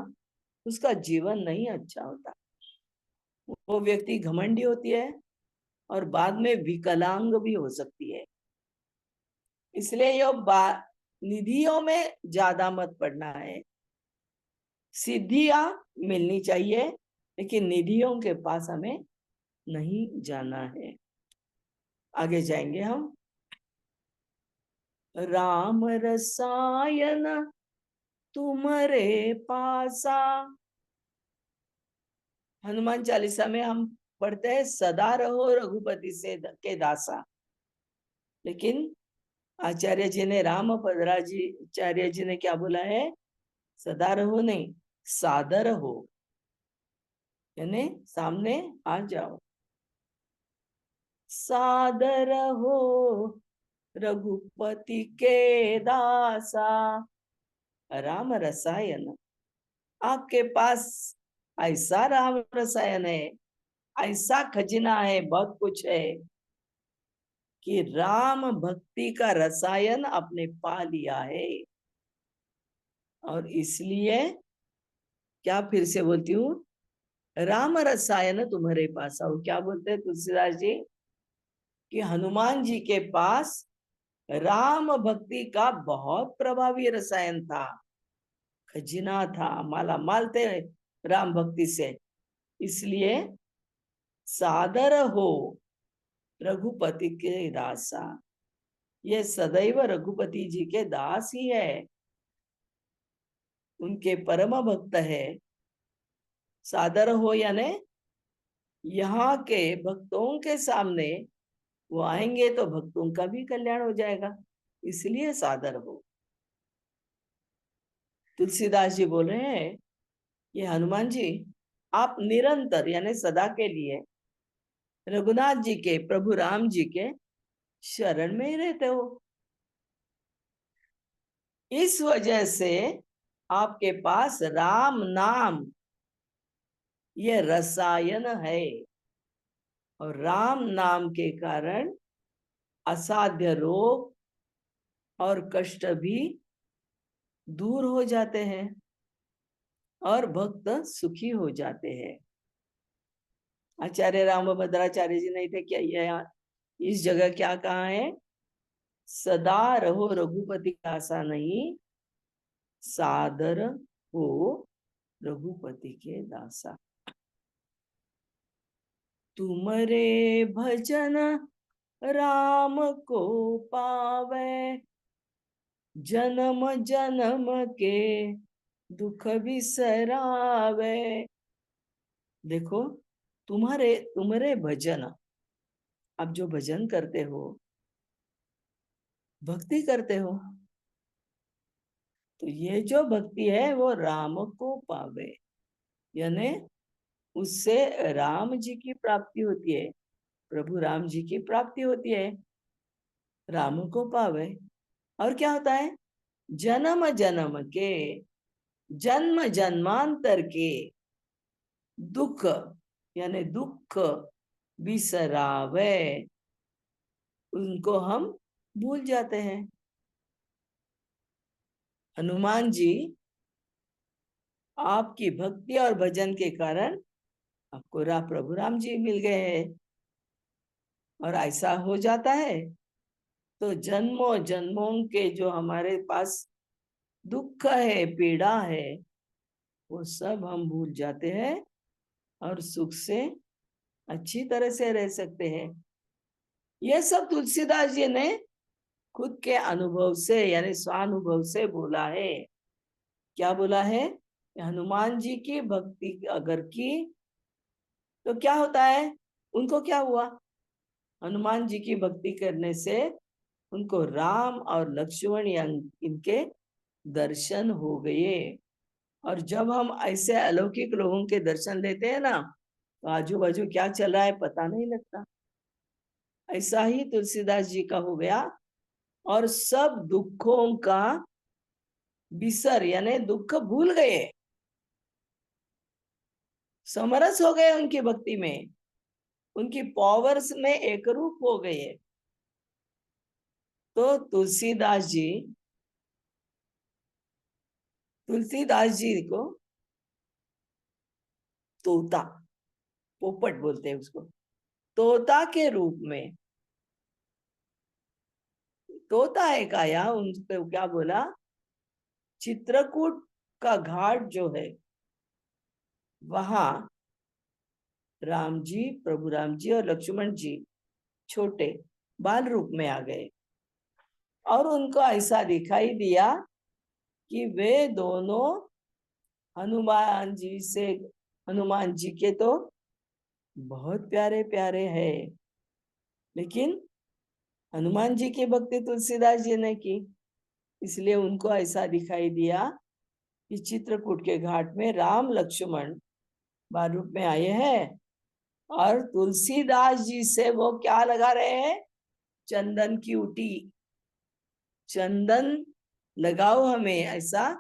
उसका जीवन नहीं अच्छा होता। वो व्यक्ति घमंडी होती है और बाद में विकलांग भी हो सकती है। इसलिए ये निधियों में ज्यादा मत पड़ना है। सिद्धियां मिलनी चाहिए, लेकिन निधियों के पास हमें नहीं जाना है। आगे जाएंगे हम। राम रसायन तुम्हारे पासा। हनुमान चालीसा में हम पढ़ते हैं सदा रहो रघुपति से के दासा, लेकिन आचार्य जी ने, राम भद्राजी आचार्य जी ने क्या बोला है? सदा रहो नहीं, सादर हो, यानी सामने आ जाओ। सादर हो रघुपति के दासा। राम रसायन, आपके पास ऐसा राम रसायन है, ऐसा खजाना है, बहुत कुछ है कि राम भक्ति का रसायन आपने पा लिया है। और इसलिए क्या, फिर से बोलती हूँ, राम रसायन तुम्हारे पास आओ। क्या बोलते हैं तुलसीदास जी? कि हनुमान जी के पास राम भक्ति का बहुत प्रभावी रसायन था, खजीना था, माला माल थे राम भक्ति से। इसलिए सादर हो रघुपति के दासा, ये सदैव रघुपति जी के दास ही है, उनके परम भक्त है। सादर हो यानी यहाँ के भक्तों के सामने वो आएंगे तो भक्तों का भी कल्याण हो जाएगा, इसलिए सादर हो। तुलसीदास जी बोल रहे हैं, ये हनुमान जी आप निरंतर यानी सदा के लिए रघुनाथ जी के, प्रभु राम जी के शरण में ही रहते हो। इस वजह से आपके पास राम नाम ये रसायन है, और राम नाम के कारण असाध्य रोग और कष्ट भी दूर हो जाते हैं और भक्त सुखी हो जाते हैं। आचार्य रामभद्राचार्य जी ने थे क्या, यह इस जगह क्या कहा है? सदा रहो रघुपति का आशा नहीं, सादर हो रघुपति के दासा। तुमरे भजन राम को पावे, जन्म जन्म के दुख बिसरावे। देखो, तुम्हारे तुम्हारे भजन, आप जो भजन करते हो, भक्ति करते हो, तो ये जो भक्ति है वो राम को पावे, यानी उससे राम जी की प्राप्ति होती है, प्रभु राम जी की प्राप्ति होती है, राम को पावे। और क्या होता है? जन्म जन्म के, जन्म जन्मांतर के दुख यानी दुख बिसरावे, उनको हम भूल जाते हैं। हनुमान जी आपकी भक्ति और भजन के कारण आपको प्रभु राम जी मिल गए हैं। और ऐसा हो जाता है तो जन्मों जन्मों के जो हमारे पास दुख है, पीड़ा है, वो सब हम भूल जाते हैं और सुख से अच्छी तरह से रह सकते हैं। ये सब तुलसीदास जी ने खुद के अनुभव से यानी स्वानुभव से बोला है। क्या बोला है? हनुमान जी की भक्ति अगर की तो क्या होता है? उनको क्या हुआ? हनुमान जी की भक्ति करने से उनको राम और लक्ष्मण इनके दर्शन हो गए। और जब हम ऐसे अलौकिक लोगों के दर्शन लेते हैं ना, तो आजू बाजू क्या चल रहा है पता नहीं लगता। ऐसा ही तुलसीदास जी का हो गया और सब दुखों का बिसर यानी दुख भूल गए, समरस हो गए उनकी भक्ति में, उनकी पावर्स में एक रूप हो गए। तो तुलसीदास जी को तोता, पोपट बोलते हैं उसको, तोता के रूप में तोता एक आया, उनको क्या बोला? चित्रकूट का घाट जो है वहां राम जी, प्रभु राम जी और लक्ष्मण जी छोटे बाल रूप में आ गए और उनको ऐसा दिखाई दिया कि वे दोनों हनुमान जी से, हनुमान जी के तो बहुत प्यारे प्यारे हैं, लेकिन हनुमान जी की भक्ति तुलसीदास जी ने की, इसलिए उनको ऐसा दिखाई दिया कि चित्रकूट के घाट में राम लक्ष्मण बाल रूप में आए हैं और तुलसीदास जी से वो क्या लगा रहे हैं? चंदन की उटी, चंदन लगाओ हमें, ऐसा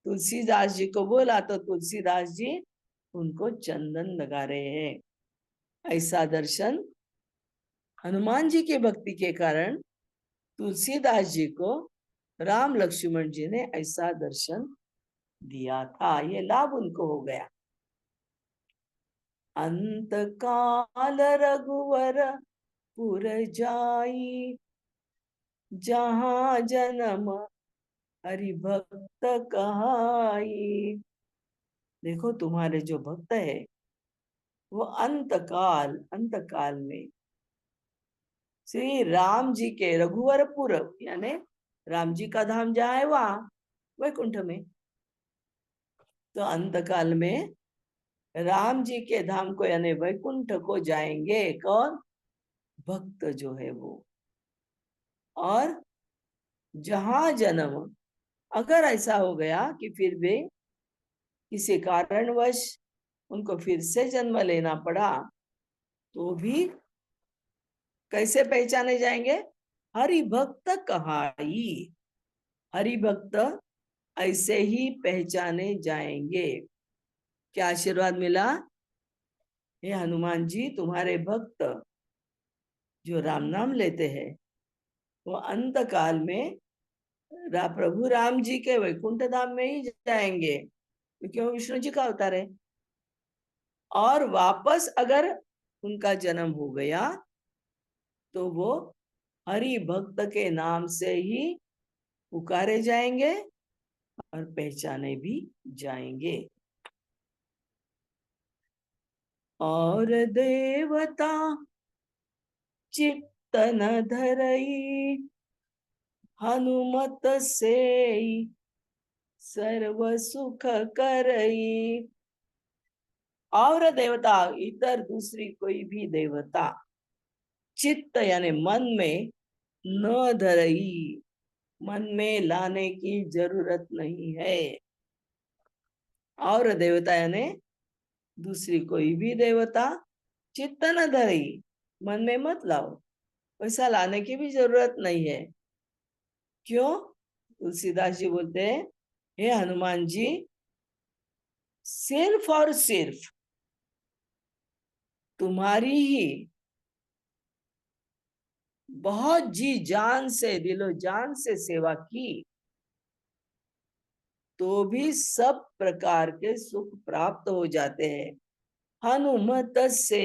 तुलसीदास जी को बोला तो तुलसीदास जी उनको चंदन लगा रहे हैं। ऐसा दर्शन हनुमान जी की भक्ति के कारण तुलसीदास जी को राम लक्ष्मण जी ने ऐसा दर्शन दिया था, ये लाभ उनको हो गया। अंत काल रघुवर पुर जाई, जहाँ जन्म हरि भक्त कहाई। देखो तुम्हारे जो भक्त है वो अंत काल में श्री राम जी के रघुवरपुर यानी राम जी का धाम जहाँ है वहां वैकुंठ में, तो अंत काल में राम जी के धाम को यानी वैकुंठ को जाएंगे कौन? भक्त जो है वो। और जहां जन्म, अगर ऐसा हो गया कि फिर भी किसी कारणवश उनको फिर से जन्म लेना पड़ा, तो भी कैसे पहचाने जाएंगे? हरि भक्त कहाई, हरि भक्त ऐसे ही पहचाने जाएंगे। क्या आशीर्वाद मिला? हे हनुमान जी, तुम्हारे भक्त जो राम नाम लेते हैं वो अंत काल में प्रभु राम जी के वैकुंठ धाम में ही जाएंगे, क्योंकि वो विष्णु जी का अवतार है। और वापस अगर उनका जन्म हो गया तो वो हरि भक्त के नाम से ही पुकारे जाएंगे और पहचाने भी जाएंगे। और देवता चित्त न धरई, हनुमत से सर्व सुख करई। और देवता इतर दूसरी कोई भी देवता चित्त यानी मन में न धरई, मन में लाने की जरूरत नहीं है। और देवता यानी दूसरी कोई भी देवता चित्त न धरई, मन में मत लाओ, वैसा लाने की भी जरूरत नहीं है। क्यों? तुलसीदास जी बोलते हैं, हे हनुमान जी, सिर्फ और सिर्फ तुम्हारी ही बहुत जी जान से, दिलो जान से सेवा की, तो भी सब प्रकार के सुख प्राप्त हो जाते हैं। हनुमत से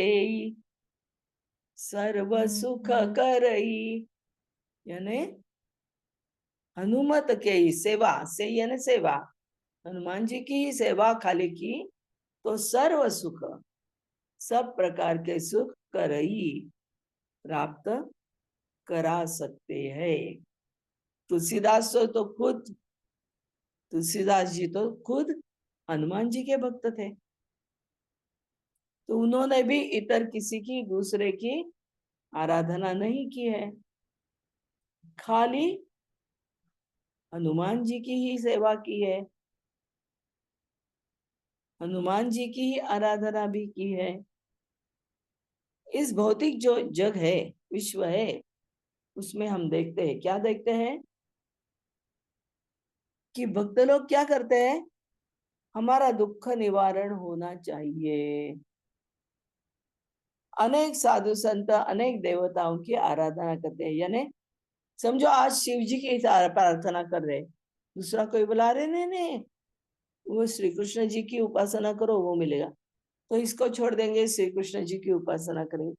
सर्व सुख करई, यानी हनुमत के ही सेवा से, यानी सेवा, हनुमान जी की ही सेवा खाली की तो सर्व सुख, सब प्रकार के सुख करई, प्राप्त करा सकते हैं। तुलसीदास तो खुद, तुलसीदास जी तो खुद हनुमान जी के भक्त थे, तो उन्होंने भी इतर किसी की, दूसरे की आराधना नहीं की है, खाली हनुमान जी की ही सेवा की है, हनुमान जी की ही आराधना भी की है। इस भौतिक जो जग है, विश्व है, उसमें हम देखते हैं, क्या देखते हैं कि भक्त लोग क्या करते हैं, हमारा दुख निवारण होना चाहिए, अनेक साधु संत, अनेक देवताओं की आराधना करते हैं। यानी समझो आज शिव जी की प्रार्थना कर रहे, दूसरा कोई बुला रहे, नहीं नहीं, वो श्री कृष्ण जी की उपासना करो वो मिलेगा, तो इसको छोड़ देंगे, श्री कृष्ण जी की उपासना करेंगे।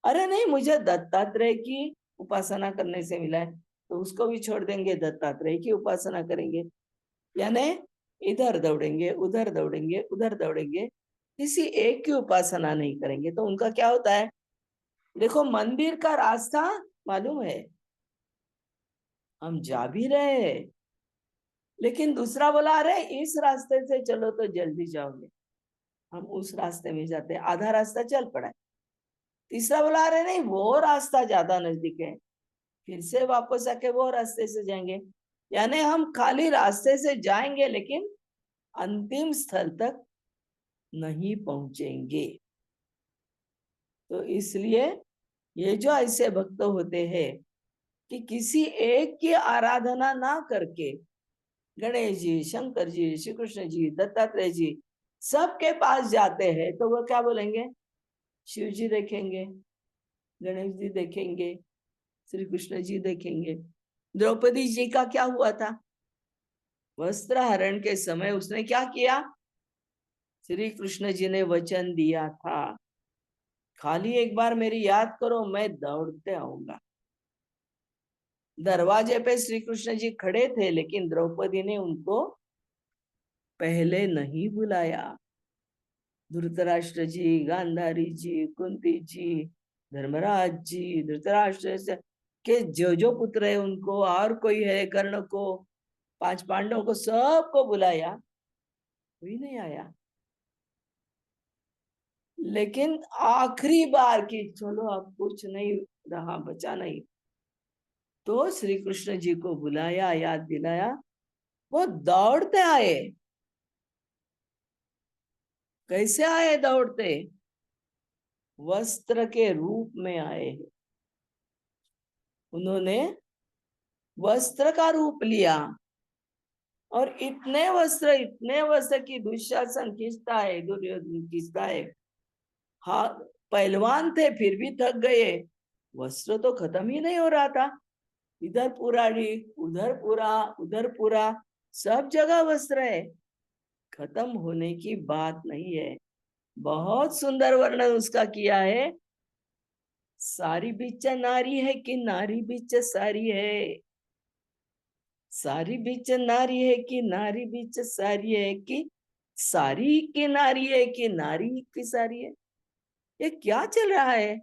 अरे नहीं, मुझे दत्तात्रेय की उपासना करने से मिला है, तो उसको भी छोड़ देंगे, दत्तात्रेय की उपासना करेंगे। यानी इधर दौड़ेंगे, उधर दौड़ेंगे, उधर दौड़ेंगे, किसी एक की उपासना नहीं करेंगे, तो उनका क्या होता है, देखो मंदिर का रास्ता मालूम है, हम जा भी रहे हैं, लेकिन दूसरा बोला अरे इस रास्ते से चलो तो जल्दी जाओगे, हम उस रास्ते में जाते हैं, आधा रास्ता चल पड़ा है। तीसरा बोला अरे नहीं वो रास्ता ज्यादा नजदीक है, फिर से वापस आके वो रास्ते से जाएंगे। यानी हम खाली रास्ते से जाएंगे लेकिन अंतिम स्थल तक नहीं पहुंचेंगे। तो इसलिए ये जो ऐसे भक्त होते हैं कि किसी एक की आराधना ना करके, गणेश जी, शंकर जी, श्री कृष्ण जी, दत्तात्रेय जी, सबके पास जाते हैं, तो वो क्या बोलेंगे, शिव जी देखेंगे, गणेश जी देखेंगे, श्री कृष्ण जी देखेंगे। द्रौपदी जी का क्या हुआ था, वस्त्र हरण के समय उसने क्या किया, श्री कृष्ण जी ने वचन दिया था, खाली एक बार मेरी याद करो, मैं दौड़ते आऊंगा। दरवाजे पे श्री कृष्ण जी खड़े थे, लेकिन द्रौपदी ने उनको पहले नहीं बुलाया। धृतराष्ट्र जी, गांधारी जी, कुंती जी, धर्मराज जी, धृतराष्ट्र के जो जो पुत्र है उनको, और कोई है कर्ण को, 5 पांडवों को, सबको बुलाया, कोई नहीं आया। लेकिन आखिरी बार की चलो अब कुछ नहीं रहा, बचा नहीं, तो श्री कृष्ण जी को बुलाया, याद दिलाया, वो दौड़ते आए। कैसे आए दौड़ते, वस्त्र के रूप में आए, उन्होंने वस्त्र का रूप लिया, और इतने वस्त्र की दुशासन खींचता है, दुर्योधन खींचता है, हाँ पहलवान थे फिर भी थक गए, वस्त्र तो खत्म ही नहीं हो रहा था, इधर पूरा उधर पूरा, उधर पूरा, सब जगह वस्त्र है, खत्म होने की बात नहीं है। बहुत सुंदर वर्णन उसका किया है, सारी बिच नारी है कि नारी बिच सारी है, सारी बिच नारी है कि नारी बिच सारी है, कि सारी की नारी है कि नारी की सारी है। ये क्या चल रहा है,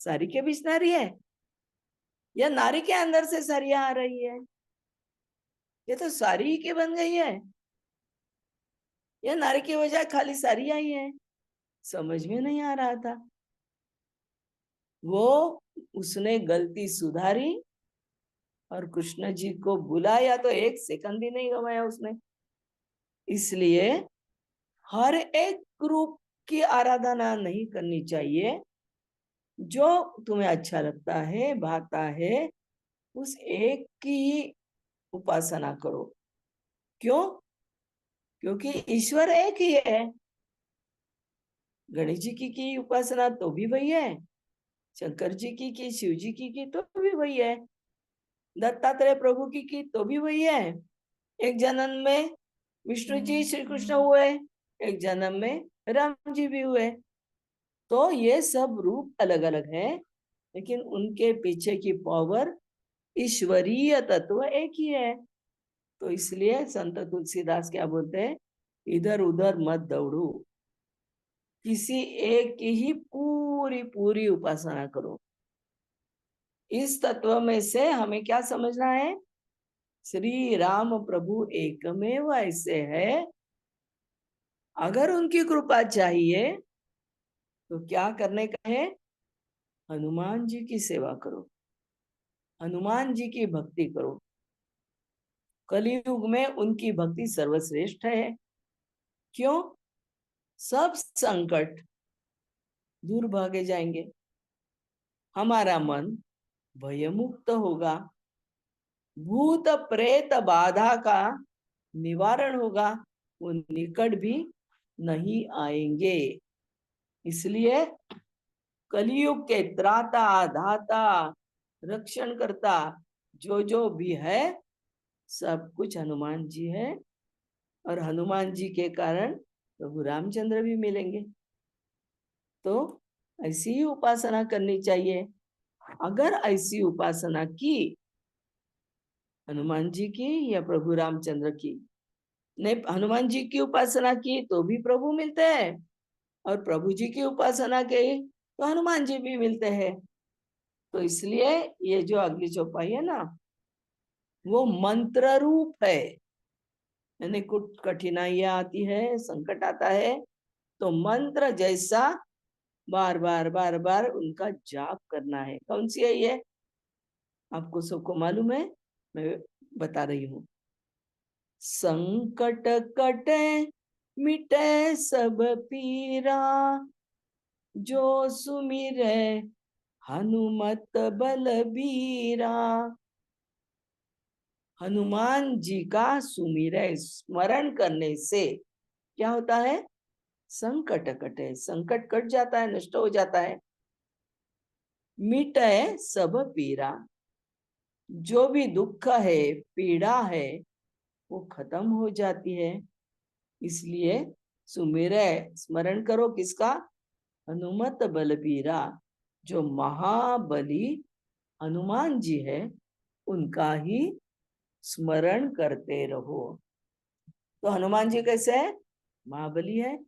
सारी के बीच नारी है या नारी के अंदर से सारियां आ रही है, ये तो सारी ही की बन गई है, या नारी की बजाय खाली सारियां ही है, समझ में नहीं आ रहा था। वो उसने गलती सुधारी और कृष्ण जी को बुलाया, तो एक सेकंड ही नहीं गवाया उसने। इसलिए हर एक रूप की आराधना नहीं करनी चाहिए, जो तुम्हें अच्छा लगता है, भाता है, उस एक की उपासना करो। क्यों, क्योंकि ईश्वर एक ही है, गणेश जी की उपासना तो भी वही है, शंकर जी की शिव जी की तो भी वही है, दत्तात्रेय प्रभु की तो भी वही है। एक जन्म में विष्णु जी श्री कृष्ण हुए, एक जन्म में राम जी भी हुए। तो ये सब रूप अलग अलग है, लेकिन उनके पीछे की पावर, ईश्वरीय तत्व एक ही है। तो इसलिए संत तुलसीदास क्या बोलते हैं, इधर उधर मत दौड़ो, किसी एक की ही पूरी पूरी उपासना करो। इस तत्व में से हमें क्या समझना है, श्री राम प्रभु एकमेव ऐसे है, अगर उनकी कृपा चाहिए तो क्या करने का है, हनुमान जी की सेवा करो, हनुमान जी की भक्ति करो। कलयुग में उनकी भक्ति सर्वश्रेष्ठ है। क्यों? सब संकट दूर भागे जाएंगे, हमारा मन भयमुक्त होगा, भूत प्रेत बाधा का निवारण होगा, वो निकट भी नहीं आएंगे। इसलिए कलयुग के त्राता धाता रक्षण करता जो भी है, सब कुछ हनुमान जी है। और हनुमान जी के कारण प्रभु रामचंद्र भी मिलेंगे। तो ऐसी ही उपासना करनी चाहिए। अगर ऐसी उपासना की, हनुमान जी की या प्रभु रामचंद्र की, ने हनुमान जी की उपासना की तो भी प्रभु मिलते हैं, और प्रभु जी की उपासना की तो हनुमान जी भी मिलते हैं। तो इसलिए ये जो अगली चौपाई है ना, वो मंत्र रूप है। यानी कुछ कठिनाइयां आती है, संकट आता है, तो मंत्र जैसा बार बार बार बार उनका जाप करना है। कौन सी है ये, आपको सबको मालूम है, मैं बता रही हूँ। संकट कटे मिटे सब पीरा, जो सुमिरे हनुमत बलबीरा। हनुमान जी का सुमिरय स्मरण करने से क्या होता है, संकट कटे, संकट कट जाता है, नष्ट हो जाता है। मिटे सब पीरा, जो भी दुख है, पीड़ा है, वो खत्म हो जाती है। इसलिए सुमिरय स्मरण करो किसका, हनुमत बलबीरा, जो महाबली हनुमान जी है, उनका ही स्मरण करते रहो। तो हनुमान जी कैसे है, महाबली है,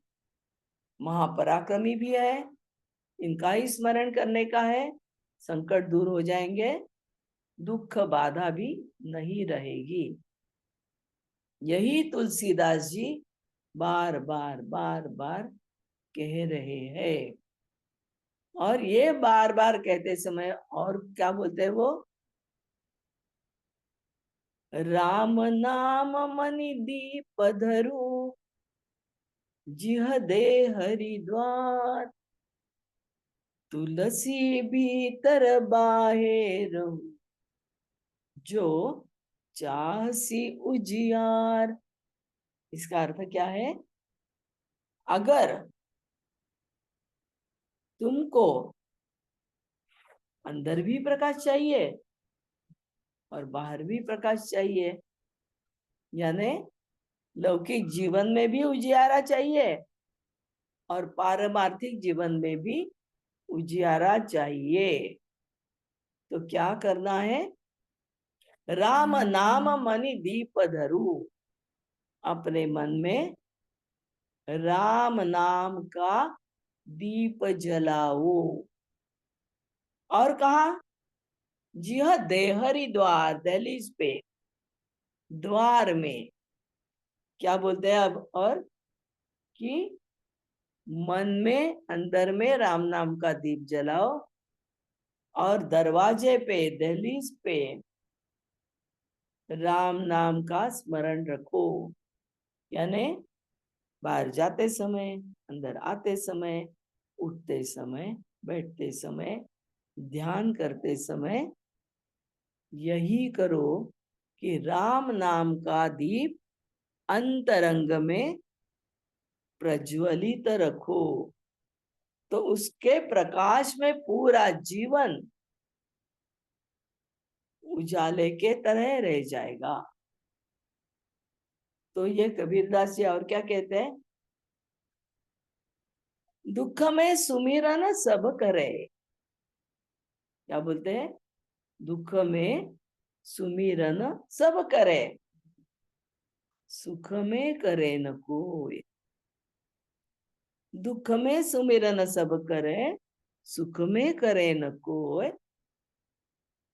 महापराक्रमी भी है, इनका ही स्मरण करने का है, संकट दूर हो जाएंगे, दुख बाधा भी नहीं रहेगी। यही तुलसीदास जी बार बार बार बार कह रहे हैं। और ये बार बार कहते समय और क्या बोलते हैं वो, राम नाम मनि दीप धरु, जिह दे हरिद्वार, तुलसी भीतर बाहिर, जो चाहसी उजियार। इसका अर्थ क्या है, अगर तुमको अंदर भी प्रकाश चाहिए और बाहर भी प्रकाश चाहिए, यानी लौकिक जीवन में भी उजियारा चाहिए और पारमार्थिक जीवन में भी उजियारा चाहिए, तो क्या करना है, राम नाम मनि दीप धरु, अपने मन में राम नाम का दीप जलाओ। और कहा, जिह देहरी द्वार, दहलीज पे, द्वार में क्या बोलते हैं अब, और कि मन में अंदर में राम नाम का दीप जलाओ, और दरवाजे पे, दहलीज पे राम नाम का स्मरण रखो। यानी बाहर जाते समय, अंदर आते समय, उठते समय, बैठते समय, ध्यान करते समय यही करो कि राम नाम का दीप अंतरंग में प्रज्वलित रखो। उसके प्रकाश में पूरा जीवन उजाले के तरह रह जाएगा। तो ये कबीरदास जी और क्या कहते हैं, दुख में सुमिरन सब करे। क्या बोलते हैं, दुख में सुमिरन सब करे, सुख में करे न कोई। दुख में सुमिरन सब करे, सुख में करे न कोई।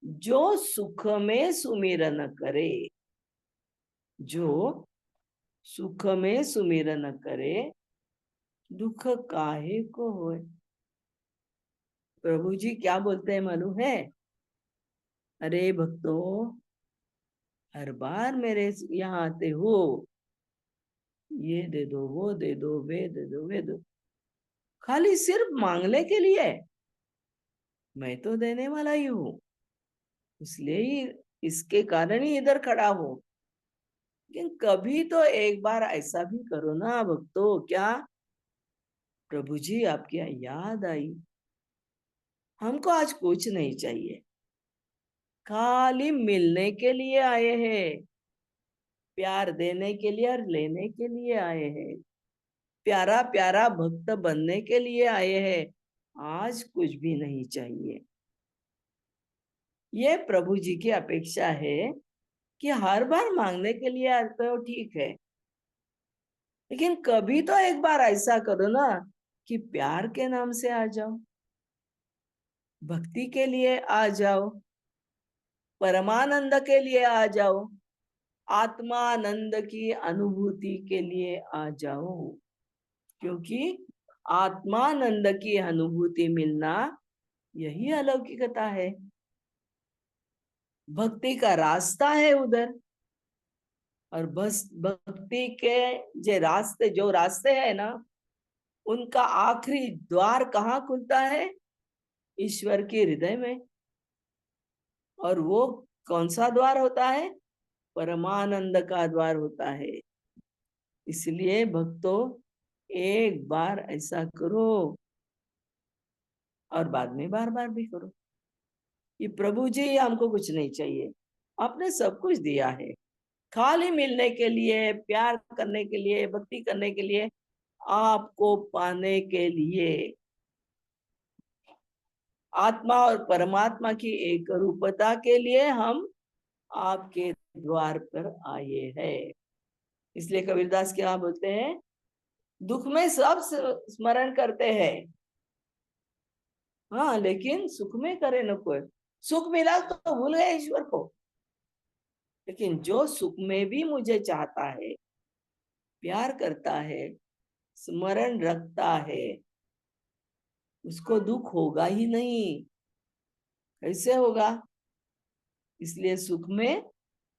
जो सुख में सुमिरन करे, जो सुख में सुमिरन करे, दुख काहे को होए। प्रभु जी क्या बोलते हैं मालूम है, अरे भक्तों, हर बार मेरे यहाँ आते हो, ये दे दो, वो दे दो, वे दे दो, वे दो, खाली सिर्फ मांगने के लिए। मैं तो देने वाला ही हूँ, इसलिए ही, इसके कारण ही इधर खड़ा हूँ। लेकिन कभी तो एक बार ऐसा भी करो ना भक्तों, क्या प्रभु जी आपकी याद आई, हमको आज कुछ नहीं चाहिए, खाली मिलने के लिए आए हैं, प्यार देने के लिए और लेने के लिए आए हैं, प्यारा प्यारा भक्त बनने के लिए आए हैं, आज कुछ भी नहीं चाहिए। ये प्रभु जी की अपेक्षा है कि हर बार मांगने के लिए आते हो ठीक है, लेकिन कभी तो एक बार ऐसा करो ना कि प्यार के नाम से आ जाओ, भक्ति के लिए आ जाओ, परमानंद के लिए आ जाओ, आत्मानंद की अनुभूति के लिए आ जाओ। क्योंकि आत्मानंद की अनुभूति मिलना यही अलौकिकता है, भक्ति का रास्ता है उधर। और बस भक्ति के जो रास्ते है ना, उनका आखिरी द्वार कहाँ खुलता है, ईश्वर के हृदय में। और वो कौन सा द्वार होता है, परमानंद का द्वार होता है। इसलिए भक्तों, एक बार ऐसा करो और बाद में बार बार भी करो। ये प्रभु जी हमको कुछ नहीं चाहिए, आपने सब कुछ दिया है, खाली मिलने के लिए, प्यार करने के लिए, भक्ति करने के लिए, आपको पाने के लिए, आत्मा और परमात्मा की एक रूपता के लिए हम आपके द्वार पर आए हैं। इसलिए कबीरदास क्या बोलते हैं, दुख में सब स्मरण करते हैं, हाँ, लेकिन सुख में करे न कोई। सुख मिला तो भूल गए ईश्वर को, लेकिन जो सुख में भी मुझे चाहता है, प्यार करता है, स्मरण रखता है, उसको दुख होगा ही नहीं। कैसे होगा, इसलिए सुख में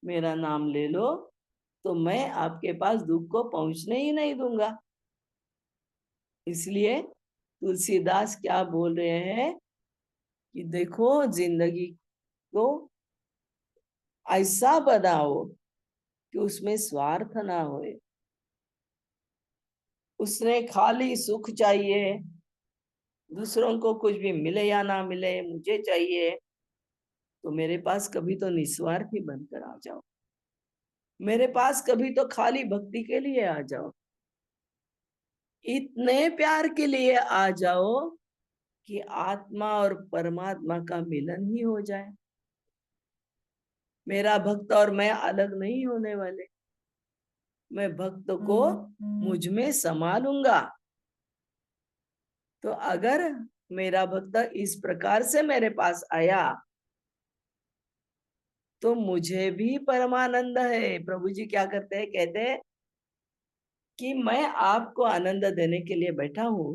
मेरा नाम ले लो तो मैं आपके पास दुख को पहुंचने ही नहीं दूंगा। इसलिए तुलसीदास क्या बोल रहे हैं कि देखो, जिंदगी को ऐसा बनाओ कि उसमें स्वार्थ ना होए। उसने खाली सुख चाहिए, दूसरों को कुछ भी मिले या ना मिले, मुझे चाहिए, तो मेरे पास कभी तो निस्वार्थी बनकर आ जाओ, मेरे पास कभी तो खाली भक्ति के लिए आ जाओ, इतने प्यार के लिए आ जाओ कि आत्मा और परमात्मा का मिलन ही हो जाए। मेरा भक्त और मैं अलग नहीं होने वाले, मैं भक्त को मुझ में समा लूंगा। तो अगर मेरा भक्त इस प्रकार से मेरे पास आया तो मुझे भी परमानंद है। प्रभु जी क्या करते हैं, कहते हैं कि मैं आपको आनंद देने के लिए बैठा हूं,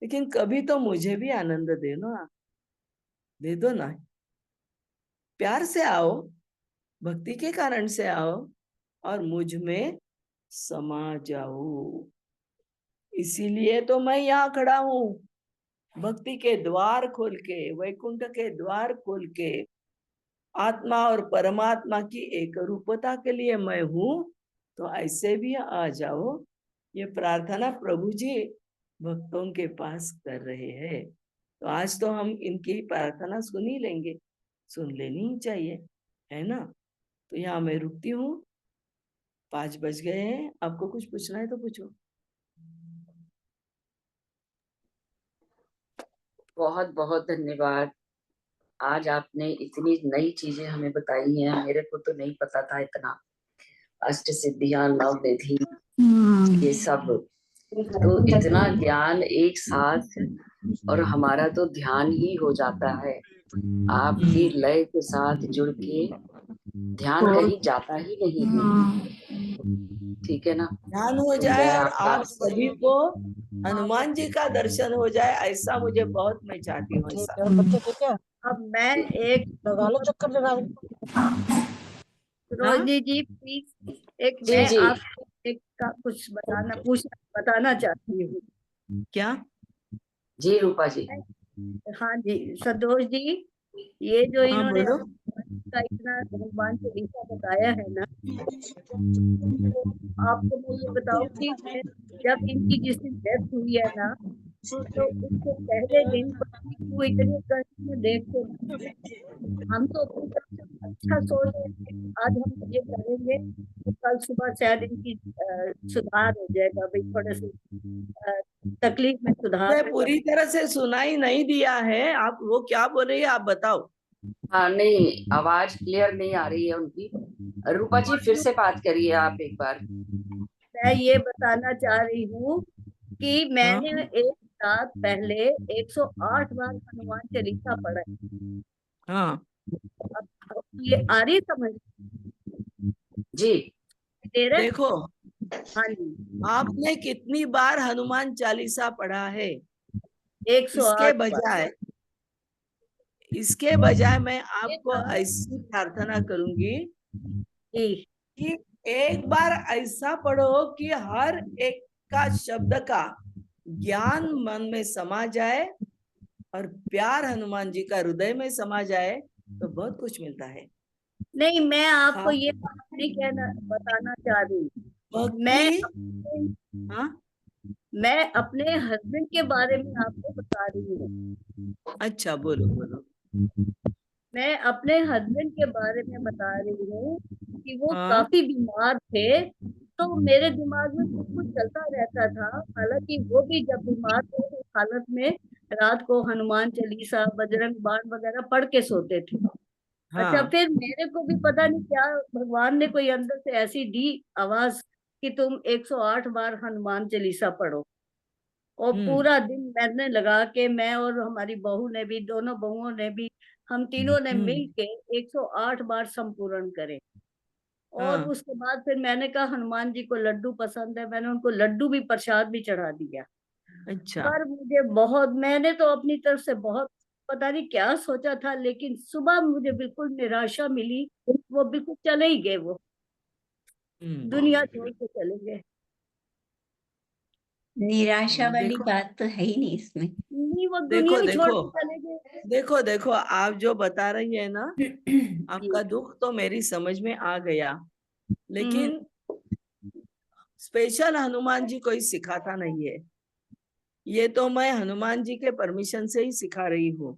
लेकिन कभी तो मुझे भी आनंद दे ना, दे दो ना। प्यार से आओ, भक्ति के कारण से आओ और मुझ में समा जाओ। इसीलिए तो मैं यहाँ खड़ा हूँ, भक्ति के द्वार खोल के, वैकुंठ के द्वार खोल के, आत्मा और परमात्मा की एक रूपता के लिए मैं हूँ। तो ऐसे भी आ जाओ, ये प्रार्थना प्रभु जी भक्तों के पास कर रहे हैं। तो आज तो हम इनकी प्रार्थना सुन ही लेंगे, सुन लेनी ही चाहिए, है ना। तो यहाँ मैं रुकती हूँ, 5 बज गए हैं। आपको कुछ पूछना है तो पूछो। बहुत बहुत धन्यवाद। आज आपने इतनी नई चीजें हमें बताई हैं, मेरे को तो नहीं पता था इतना। अष्ट सिद्धियां, नव निधि, ये सब, तो इतना ज्ञान एक साथ, और हमारा तो ध्यान ही हो जाता है आपकी लय के साथ जुड़ के। ध्यान कहीं जाता ही नहीं है, ठीक है ना। ध्यान हो तो जाए मैं और आपका, आप सभी को हनुमान जी का दर्शन हो जाए, ऐसा मुझे बहुत, मैं चाहती हूँ ऐसा। बच्चे थे क्या? अब मैं एक लगा लो चक्कर लगा लो। हाँ रोहिणी जी प्लीज, एक जी मैं जी आपको एक का कुछ बताना चाहती हूँ। क्या? जी रूपा जी। हाँ जी, संतोष जी, ये जो हाँ इन्होंने बोलो। का इतना हनुमान चालीसा बताया है ना, आपको मैं ये बताऊं कि जब इनकी जिस दिन डेथ हुई है ना, तो उसके पहले दिन पत्नी को इतने कष्ट में देख के हम तो अपनी तरफ से अच्छा सोच रहे थे कि आज हम ये करेंगे तो कल सुबह शायद इनकी सुधार हो जाएगा, भाई थोड़े से अ, तकलीफ में सुधार मैं होगा। पूरी तरह से सुनाई नहीं दिया है, आप वो क्या बोल रही है आप बताओ। हाँ नहीं, आवाज क्लियर नहीं आ रही है उनकी। रूपा जी फिर से बात करिए आप एक बार। मैं ये बताना चाह रही हूँ कि हाँ मैंने एक रात पहले 108 बार हनुमान चालीसा पढ़ा है। हाँ अब ये आ रही समझ जी दे रहे? देखो, हाँ जी, आपने कितनी बार हनुमान चालीसा पढ़ा है? इसके 108 बार। बजाय इसके बजाय मैं आपको ऐसी प्रार्थना करूंगी जी कि एक बार ऐसा पढ़ो कि हर एक का शब्द का ज्ञान मन में समा जाए और प्यार हनुमान जी का हृदय में समा जाए, तो बहुत कुछ मिलता है। नहीं, मैं आपको खास ये बात नहीं कहना बताना चाह रही। भक्ति। मैं अपने हाँ मैं अपने हस्बैंड के बारे में आपको बता रही हूँ। अच्छा, बोलो बोलो। मैं अपने हस्बैंड के बारे में बता रही हूँ कि वो हाँ काफी बीमार थे, तो मेरे दिमाग में कुछ कुछ चलता रहता था। हालांकि वो भी जब बीमार थे उस हालत में रात को हनुमान चालीसा, बजरंग बाण वगैरह पढ़ के सोते थे। अच्छा, हाँ। फिर मेरे को भी पता नहीं क्या भगवान ने कोई अंदर से ऐसी दी आवाज कि तुम 108 बार हनुमान चालीसा पढ़ो। और हम्म पूरा दिन मैंने लगा के, मैं और हमारी बहू ने भी, दोनों बहुओं ने भी, हम तीनों ने मिल हम्म। के 108 बार संपूर्ण करे। और हाँ उसके बाद फिर मैंने कहा हनुमान जी को लड्डू पसंद है, मैंने उनको लड्डू भी प्रसाद भी चढ़ा दिया। अच्छा। पर मुझे बहुत, मैंने तो अपनी तरफ से बहुत पता नहीं क्या सोचा था, लेकिन सुबह मुझे बिल्कुल निराशा मिली। वो बिल्कुल चले ही गए, वो दुनिया छोड़ के चले गए। निराशा वाली देखो बात तो है ही नहीं इसमें। नहीं, वो दुनिया देखो ही छोड़ देखो के चले गए। देखो देखो, आप जो बता रही है ना, जी। आपका दुख तो मेरी समझ में आ गया, हम्म। लेकिन स्पेशल हनुमान जी कोई सिखाता नहीं है। ये तो मैं हनुमान जी के परमिशन से ही सिखा रही हूँ।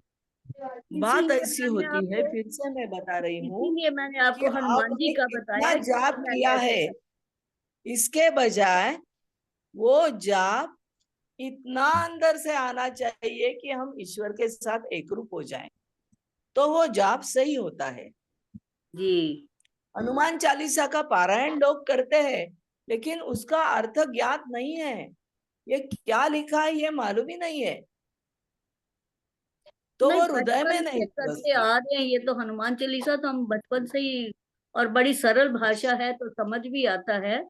बात इसीलिए ऐसी मैंने होती है, आपको फिर से मैं बता रही हूँ इसीलिए मैंने कि आपको हनुमान जी आपने का कितना बताया कि जाप मैंने किया ऐसे है, कर। इसके बजाय वो जाप इतना अंदर से आना चाहिए कि हम ईश्वर के साथ एकरूप हो जाएं, तो वो जाप सही होता है। जी हनुमान चालीसा का पारायण लोग करते हैं, लेकिन उसका अर्थ ज्ञात नहीं है। ये क्या लिखा है ये मालूम ही नहीं है, तो नहीं, वो हृदय में बचपन नहीं से करते बसती। आ रहे हैं ये तो हनुमान चालीसा, तो हम बचपन से ही, और बड़ी सरल भाषा है तो समझ भी आता है।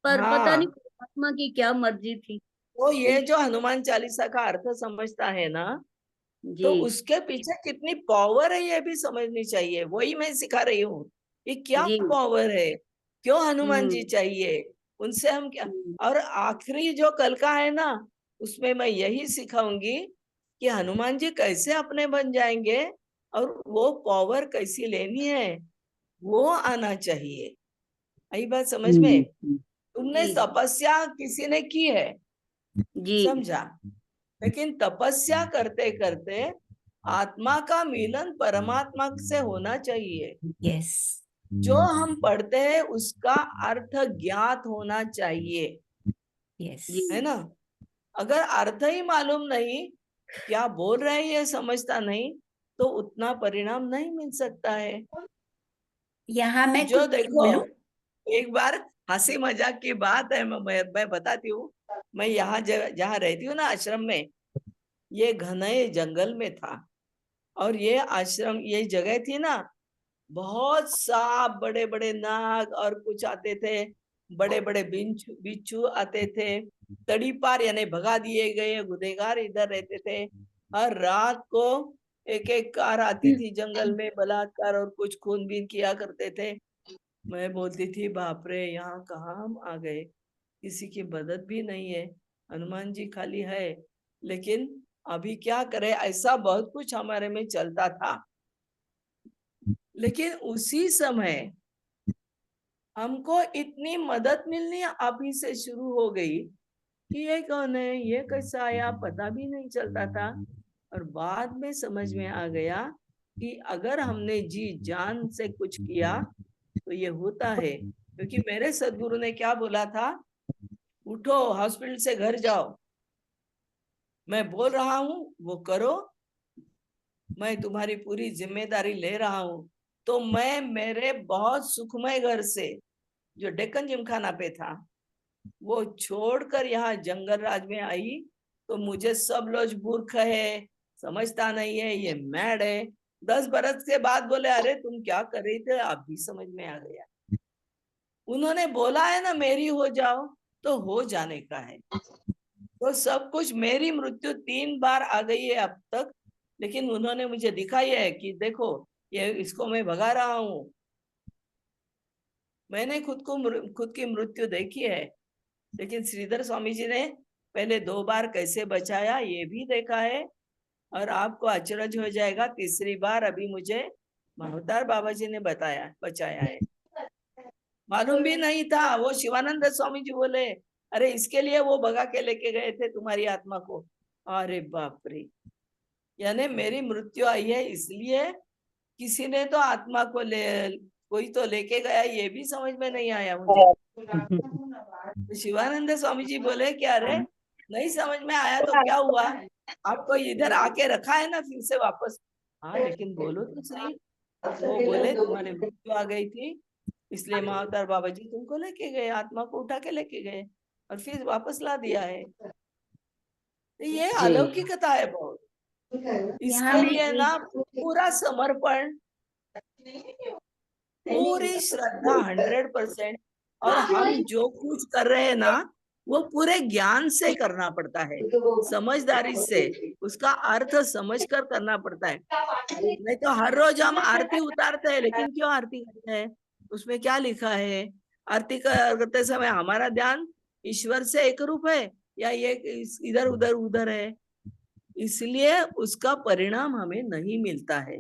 पर पता नहीं हाँ, परमात्मा की क्या मर्जी थी। तो ये जो हनुमान चालीसा का अर्थ समझता है ना, जी तो उसके पीछे कितनी पावर है ये भी समझनी चाहिए। वही मैं सिखा रही हूँ कि क्या जी। पावर है, क्यों हनुमान जी हम्म चाहिए, उनसे हम क्या। हम्म और आखिरी जो कल का है ना, उसमें मैं यही सिखाऊंगी कि हनुमान जी कैसे अपने बन जाएंगे और वो पावर कैसी लेनी है, वो आना चाहिए। आई बात समझ में? तुमने जी जी। तपस्या किसी ने की है, जी समझा? लेकिन तपस्या करते करते आत्मा का मिलन परमात्मा से होना चाहिए। यस जो हम पढ़ते हैं उसका अर्थ ज्ञात होना चाहिए, यस जी है ना? अगर अर्थ ही मालूम नहीं, क्या बोल रहे हैं ये समझता नहीं, तो उतना परिणाम नहीं मिल सकता है। यहाँ मैं जो कुछ देखो, बोलूं? एक बार हंसी मजाक की बात है, मैं बताती हूँ। मैं यहाँ जहाँ रहती हूँ ना, आश्रम में, ये घने जंगल में था। और ये आश्रम, ये जगह थी ना, बहुत सांप, बड़े बड़े नाग और कुछ आते थे, बड़े बड़े बिच्छू आते थे। तड़ी पार यानी भगा दिए गए गुनहगार इधर रहते थे। हर रात को एक एक कार आती थी जंगल में, बलात्कार और कुछ खूनबीन किया करते थे। मैं बोलती थी, बाप रे, यहाँ कहाँ हम आ गए, किसी की मदद भी नहीं है, हनुमान जी खाली है। लेकिन अभी क्या करे, ऐसा बहुत कुछ हमारे में चलता था। लेकिन उसी समय हमको इतनी मदद मिलनी अभी से शुरू हो गई कि ये कौन है, ये कैसा आया, पता भी नहीं चलता था। और बाद में समझ में आ गया कि अगर हमने जी जान से कुछ किया तो ये होता है। क्योंकि मेरे सदगुरु ने क्या बोला था, उठो, हॉस्पिटल से घर जाओ, मैं बोल रहा हूँ वो करो, मैं तुम्हारी पूरी जिम्मेदारी ले रहा हूँ। तो मैं मेरे बहुत सुखमय घर से, जो डेक्कन जिमखाना पे था, वो छोड़कर यहाँ जंगल राज में आई। तो मुझे सब लोग मूर्ख है, समझता नहीं है, ये मैड है। 10 बरस के बाद बोले, अरे तुम क्या कर रही थे, अब भी समझ में आ गया। उन्होंने बोला है ना, मेरी हो जाओ, तो हो जाने का है। तो सब कुछ, मेरी मृत्यु 3 बार आ गई है अब तक, लेकिन उन्होंने मुझे दिखाई है कि देखो, ये इसको मैं भगा रहा हूँ। मैंने खुद की मृत्यु देखी है, लेकिन श्रीधर स्वामी जी ने पहले 2 बार कैसे बचाया ये भी देखा है। और आपको अचरज हो जाएगा, तीसरी बार अभी मुझे महावतार बाबा जी ने बचाया है। मालूम भी नहीं था। वो शिवानंद स्वामी जी बोले, अरे इसके लिए वो भगा के लेके गए थे तुम्हारी आत्मा को। अरे बाप रे, यानी मेरी मृत्यु आई है इसलिए किसी ने तो आत्मा को कोई तो लेके गया, ये भी समझ में नहीं आया मुझे। तो शिवानंद स्वामी जी बोले कि अरे नहीं समझ में आया तो क्या हुआ, आपको इधर आके रखा है ना फिर से वापस। हाँ लेकिन बोलो तो सही। वो बोले, तुम्हारी मृत्यु आ गई थी, इसलिए महावतार बाबा जी तुमको लेके गए, आत्मा को उठा के लेके गए और फिर वापस ला दिया है। तो ये जी अलौकिकता है बहुत। यहाँ इसके मैं लिए एक ना पूरा समर्पण, पूरी श्रद्धा, 100%। और हम जो कुछ कर रहे हैं ना, वो पूरे ज्ञान से करना पड़ता है, समझदारी से, उसका अर्थ समझकर करना पड़ता है। नहीं तो हर रोज हम आरती उतारते हैं, लेकिन क्यों आरती करते हैं, उसमें क्या लिखा है? आरती करते समय हमारा ध्यान ईश्वर से एक रूप है या ये इधर उधर उधर है, इसलिए उसका परिणाम हमें नहीं मिलता है।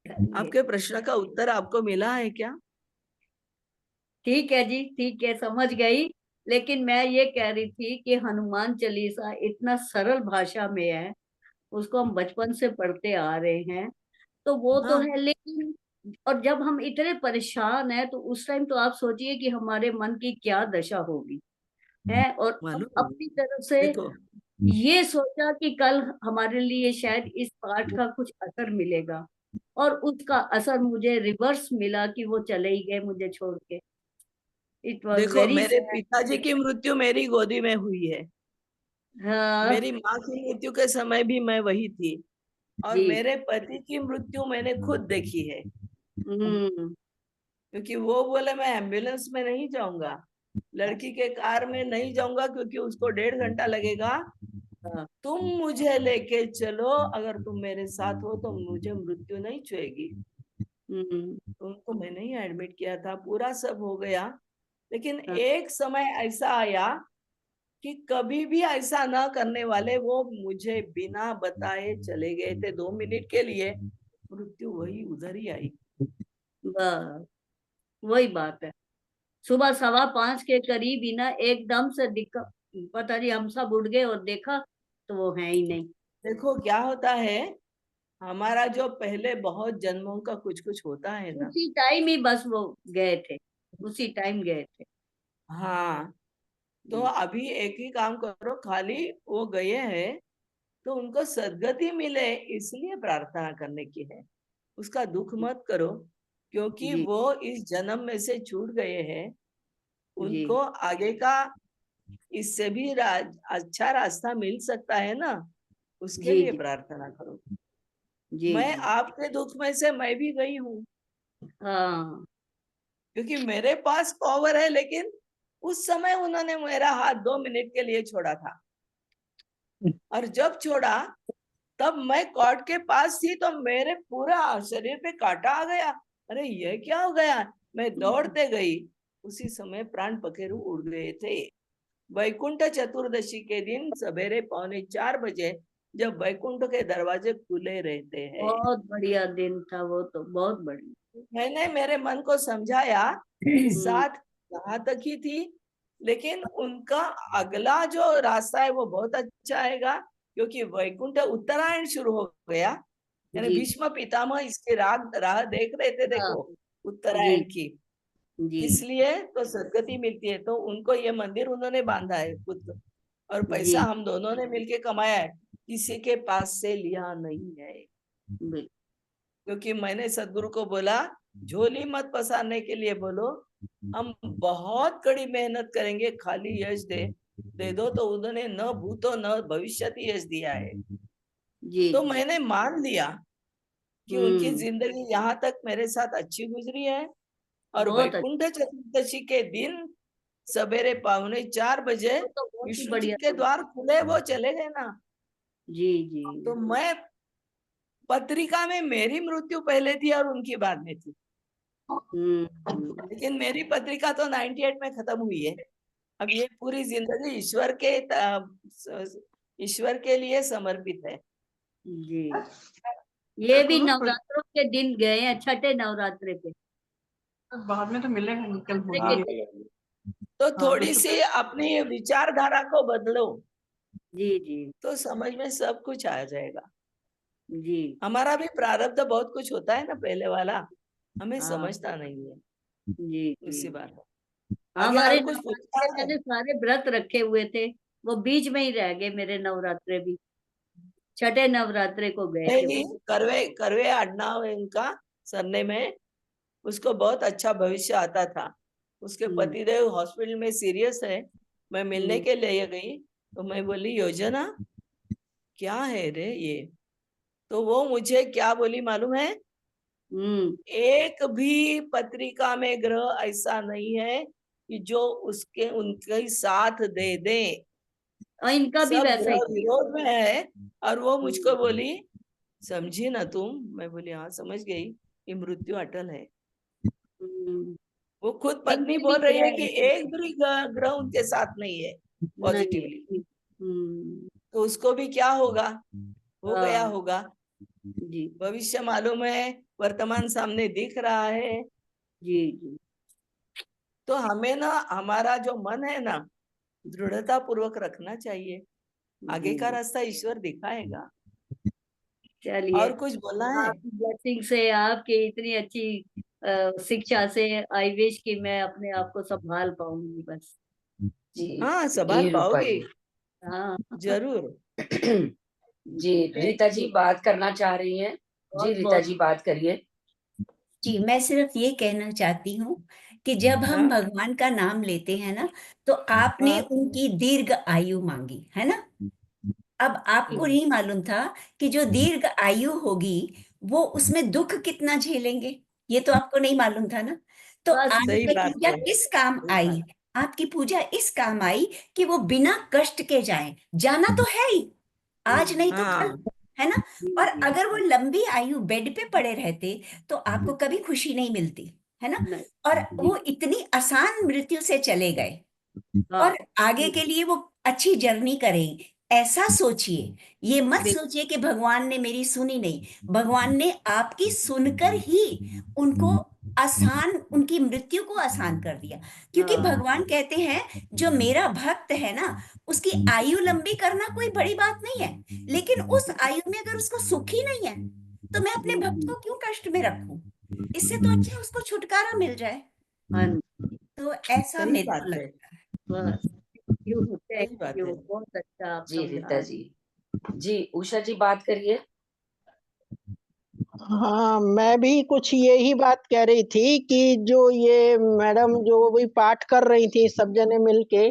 आपके प्रश्न का उत्तर आपको मिला है क्या? ठीक है जी, ठीक है, समझ गई। लेकिन मैं ये कह रही थी कि हनुमान चालीसा इतना सरल भाषा में है, उसको हम बचपन से पढ़ते आ रहे हैं, तो वो तो हाँ, है। लेकिन और जब हम इतने परेशान हैं तो उस टाइम तो आप सोचिए कि हमारे मन की क्या दशा होगी, है। और अब मालूम, अपनी तरफ से देखो, ये सोचा कि कल हमारे लिए शायद इस पाठ का कुछ असर मिलेगा, और उसका असर मुझे रिवर्स मिला कि वो चले ही गए मुझे छोड़ के। इट वॉज देखो, वेरी मेरे सैड। पिताजी की मृत्यु मेरी गोदी में हुई है। हाँ मेरी माँ की मृत्यु के समय भी मैं वही थी। और जी। मेरे पति की मृत्यु मैंने खुद देखी है। हम्म। क्योंकि वो बोले, मैं एम्बुलेंस में नहीं जाऊंगा, लड़की के कार में नहीं जाऊंगा, क्योंकि उसको 1.5 घंटा लगेगा। हाँ, तुम मुझे लेके चलो, अगर तुम मेरे साथ हो तो मुझे मृत्यु नहीं छुएगी। हम्म। उनको मैंने ही एडमिट किया था, पूरा सब हो गया। लेकिन हाँ, एक समय ऐसा आया कि कभी भी ऐसा ना करने वाले वो मुझे बिना बताए चले गए थे। 2 मिनट के लिए मृत्यु वही उधर ही आई। बस वही बात है। सुबह 5:15 के करीब ही ना एकदम से दिखा, पता नहीं हम सब उठ गए और देखा तो वो है ही नहीं। देखो क्या होता है, हमारा जो पहले बहुत जन्मों का कुछ कुछ होता है ना, उसी टाइम ही बस वो गए थे, उसी टाइम गए थे। हाँ, तो अभी एक ही काम करो, खाली वो गए हैं तो उनको सद्गति मिले इसलिए प्रार्थना करने की है। उसका दुख मत करो, क्योंकि जी वो इस जन्म में से छूट गए हैं। जी उनको आगे का इससे भी अच्छा रास्ता मिल सकता है ना, उसके जी लिए जी प्रार्थना करो। जी मैं जी। आपके दुख में से मैं भी गई हूँ, हाँ क्योंकि मेरे पास पावर है, लेकिन उस समय उन्होंने मेरा हाथ 2 मिनट के लिए छोड़ा था, और जब छोड़ा तब मैं कॉर्ड के पास थी तो मेरे पूरा शरीर पे कांटा आ गया। अरे ये क्या हो गया, मैं दौड़ते गई, उसी समय प्राण पखेरु उड़ गए थे। वैकुंठ चतुर्दशी के दिन सवेरे 3:45 जब वैकुंठ के दरवाजे खुले रहते हैं, बहुत बढ़िया दिन था वो, तो बहुत बढ़िया। मैंने मेरे मन को समझाया कि हम्म, साथ यहाँ तक ही थी, लेकिन उनका अगला जो रास्ता है वो बहुत अच्छा आएगा, क्योंकि वैकुंठ उत्तरायण शुरू हो गया। यानी जी भीष्म पितामह इसकी राह राह देख रहे थे, हाँ देखो, जी उत्तरायण की, जी इसलिए तो सदगति मिलती है। तो उनको ये मंदिर उन्होंने बांधा है खुद, और पैसा जी हम दोनों ने मिलके कमाया है, किसी के पास से लिया नहीं है। बिल्कुल। क्योंकि मैंने सदगुरु को बोला, झोली मत पसारने के लिए बोलो, हम बहुत कड़ी मेहनत करेंगे, खाली यश दे दो। तो उन्होंने न भूतो न भविष्यति यश दिया है। जी तो जी मैंने मान लिया कि उनकी हम्म, जिंदगी यहाँ तक मेरे साथ अच्छी गुजरी है। और बहुत अच्छा। वैकुंठ चतुर्दशी के दिन सवेरे 3:45 वो तो बहुत ही विष्णु जी बढ़िया के दिन। द्वार खुले, वो चले गए ना। जी जी तो मैं पत्रिका में मेरी मृत्यु पहले थी और उनकी बाद में थी, हम्म। लेकिन मेरी पत्रिका तो 98 में खत्म हुई है। अब ये पूरी जिंदगी ईश्वर के लिए समर्पित है। जी ये भी करो तो नवरात्रों के दिन गए हैं, छठे नवरात्रे पे। बाद में तो मिलेगा, कल लेके होगी। चले। तो हाँ थोड़ी तो सी अपनी विचारधारा को बदलो, जी जी तो समझ में सब कुछ आ जाएगा। जी हमारा भी प्रारब्ध बहुत कुछ होता है ना पहले वाला, हमें हाँ समझता नहीं है, जी जी। इसी बात है। आगे हमारे और कुछ पूछना नवरात्रे है? मैंने सारे व्रत रखे हुए थे, वो बीच में ही रह गए मेरे नवरात्रे भी। छठे नवरात्रे को गए थे नहीं, वो। करवे करवे अड्डाव है उनका, सरने में उसको बहुत अच्छा भविष्य आता था। उसके हम्म पतिदेव हॉस्पिटल में सीरियस है, मैं मिलने हम्म के लिए गई, तो मैं बोली योजना क्या है रे ये, तो वो मुझे क्या बोली मालूम है, हम्म। एक भी पत्रिका में ग्रह ऐसा नहीं है कि जो उसके उनके साथ दे दे, और इनका भी सब वैसा ही ग्रह था। विरोध में है। और वो मुझको हम्म बोली, समझी ना तुम? मैं बोली हाँ समझ गई, ये मृत्यु अटल है। हम्म। वो खुद पत्नी इनके भी बोल रही है ग्रह कि ऐसे एक भी ग्रह उनके साथ नहीं है नहीं पॉजिटिवली। है। हम्म। तो उसको भी क्या होगा, हो गया हाँ होगा। जी भविष्य मालूम है, वर्तमान सामने दिख रहा है। जी जी तो हमें ना हमारा जो मन है ना, दृढ़ता पूर्वक रखना चाहिए, आगे जी का जी। रास्ता ईश्वर दिखाएगा। चलिए, और कुछ बोलना है? आपकी ब्लेसिंग से, आपकी इतनी अच्छी शिक्षा से आई विश कि मैं अपने आप को संभाल पाऊंगी बस। जी हाँ, संभाल जी रूपा पाओगे, जी। हाँ जरूर। जी रीता जी बात करना चाह रही हैं। जी बहुत रीता बहुत। जी बात करिए। जी, मैं सिर्फ ये कहना चाहती हूँ कि जब हम हाँ भगवान का नाम लेते हैं ना, तो आपने हाँ उनकी दीर्घ आयु मांगी है ना। अब आपको हम्म, नहीं मालूम था कि जो दीर्घ आयु होगी वो उसमें दुख कितना झेलेंगे, ये तो आपको नहीं मालूम था ना। तो बस सही आपकी यही बात पूजा है, किस काम सही बात। आई, आपकी पूजा इस काम आई कि वो बिना कष्ट के जाएं। जाना तो है ही, आज नहीं तो कल, हाँ है ना। जी और जी अगर वो लंबी आयु बेड पे पड़े रहते तो आपको कभी खुशी नहीं मिलती, है ना। नहीं और जी वो इतनी आसान मृत्यु से चले गए, हाँ और आगे के लिए वो अच्छी जर्नी करें, ऐसा सोचिए, ये मत बिल्कुल। सोचिए कि भगवान ने मेरी सुनी नहीं, भगवान ने आपकी सुनकर ही उनको आसान, उनकी मृत्यु को आसान कर दिया। क्योंकि हाँ। भगवान कहते हैं जो मेरा भक्त है ना, उसकी आयु लंबी करना कोई बड़ी बात नहीं है, लेकिन उस आयु में अगर उसको सुख ही नहीं है तो मैं अपने भक्त को क्यों कष्ट में रखूं? इससे तो अच्छा उसको छुटकारा मिल जाए। हाँ, तो ऐसा सही मेरे बात को है। लगता है। बस थैंक सही बात यू, है। बहुत अच्छा आप जी समझा। रीता जी। जी उषा जी बात करिए। हाँ, मैं भी कुछ यही बात कह रही थी कि जो ये मैडम जो भी पाठ कर रही थी सब जने मिलके,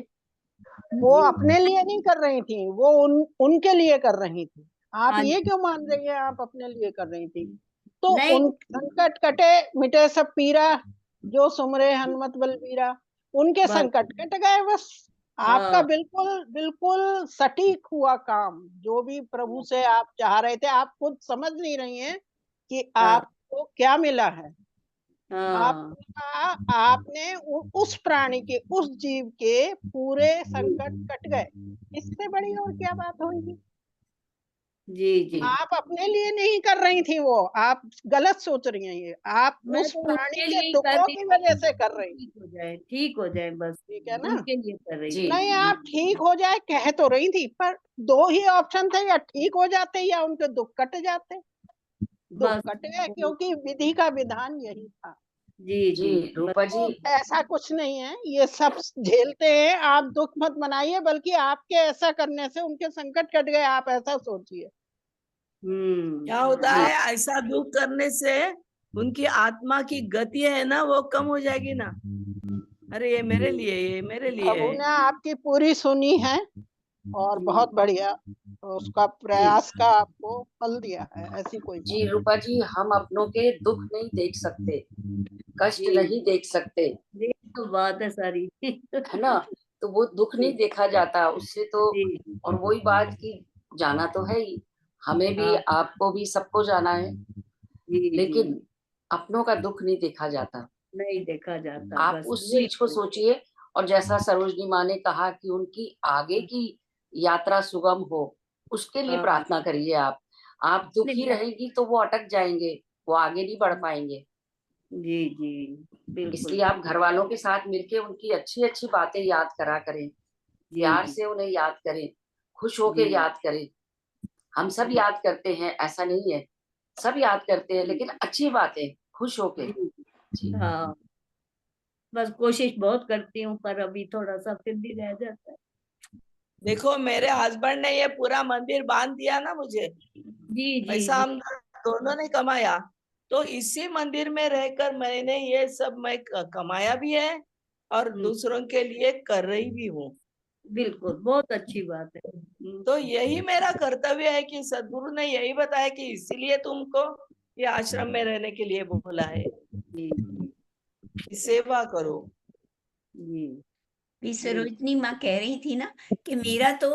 वो अपने लिए नहीं कर रही थी, वो उनके लिए कर रही थी। आप हाँ ये क्यों मान रही हैं आप अपने लिए कर रही थी? तो नहीं, उन संकट कटे मिटे सब पीरा, जो सुमरे हनुमत बलबीरा, उनके बस संकट कट गए बस। आपका हाँ बिल्कुल बिल्कुल सटीक हुआ काम, जो भी प्रभु से आप चाह रहे थे, आप खुद समझ नहीं रही हैं कि हाँ आपको क्या मिला है। हाँ आपने उस प्राणी के, उस जीव के पूरे संकट कट गए। इससे बड़ी और क्या बात होगी? जी जी। आप अपने लिए नहीं कर रही थी वो, आप गलत सोच रही हैं। ये आप मैं उस तो प्राणी उनके के लिए ही कर दुखों रही की वजह से थी, कर रही। ठीक हो जाए, ठीक हो जाए, बस ठीक है ना? उनके लिए कर रही जी थी। नहीं, आप ठीक हो जाए कह तो रही थी, पर दो ही ऑप्शन थे, या ठीक हो जाते या उनके दुख कट जाते। दुख बस कट गए क्योंकि विधि का विधान यही था। जी जी जी, बस रूपा जी। तो ऐसा कुछ नहीं है, ये सब झेलते हैं, आप दुख मत मनाइए, बल्कि आपके ऐसा करने से उनके संकट कट गए, आप ऐसा सोचिए। क्या होता जी है, ऐसा दुख करने से उनकी आत्मा की गति है ना, वो कम हो जाएगी ना। अरे ये मेरे लिए, ये मेरे लिए प्रभु है। ने आपकी पूरी सुनी है और बहुत बढ़िया उसका जी प्रयास का आपको फल दिया है, ऐसी कोई बात जी रूपा जी, हम अपनों के दुख नहीं देख सकते, कष्ट जी, नहीं देख सकते, ये तो बात है सारी। है ना? तो वो दुख नहीं जी देखा जाता उससे तो। जी और वही बात की जाना तो है ही, हमें भी हाँ आपको भी सबको जाना है, जी जी, लेकिन अपनों का दुख नहीं देखा जाता। नहीं देखा जाता, आप बस उस वही चीज को सोचिए। और जैसा सरोजनी माँ ने कहा कि उनकी आगे की यात्रा सुगम हो, उसके लिए हाँ प्रार्थना करिए आप नहीं दुखी मैं, रहेंगी तो वो अटक जाएंगे, वो आगे नहीं बढ़ पाएंगे। जी जी, बिल्कुल इसलिए आप घर वालों के साथ मिलके उनकी अच्छी अच्छी बातें याद करा करें, जी प्यार जी से उन्हें याद करें, खुश होके जी याद करें। हम सब याद करते हैं, ऐसा नहीं है, सब याद करते हैं, लेकिन अच्छी बातें खुश होके। जी, जी हाँ बस कोशिश बहुत करती हूँ, पर अभी थोड़ा सा फिर भी रह जाता है। देखो मेरे हस्बैंड ने ये पूरा मंदिर बांध दिया ना मुझे, जी जी पैसा जी हम दोनों ने कमाया, तो इसी मंदिर में रहकर मैंने ये सब मैं कमाया भी है और दूसरों के लिए कर रही भी हूँ। बिल्कुल, बहुत अच्छी बात है। तो यही मेरा कर्तव्य है कि सदगुरु ने यही बताया कि इसीलिए तुमको ये आश्रम में रहने के लिए बोला है, जी कि सेवा करो। जी भी सरोजनी माँ कह रही थी ना कि मेरा तो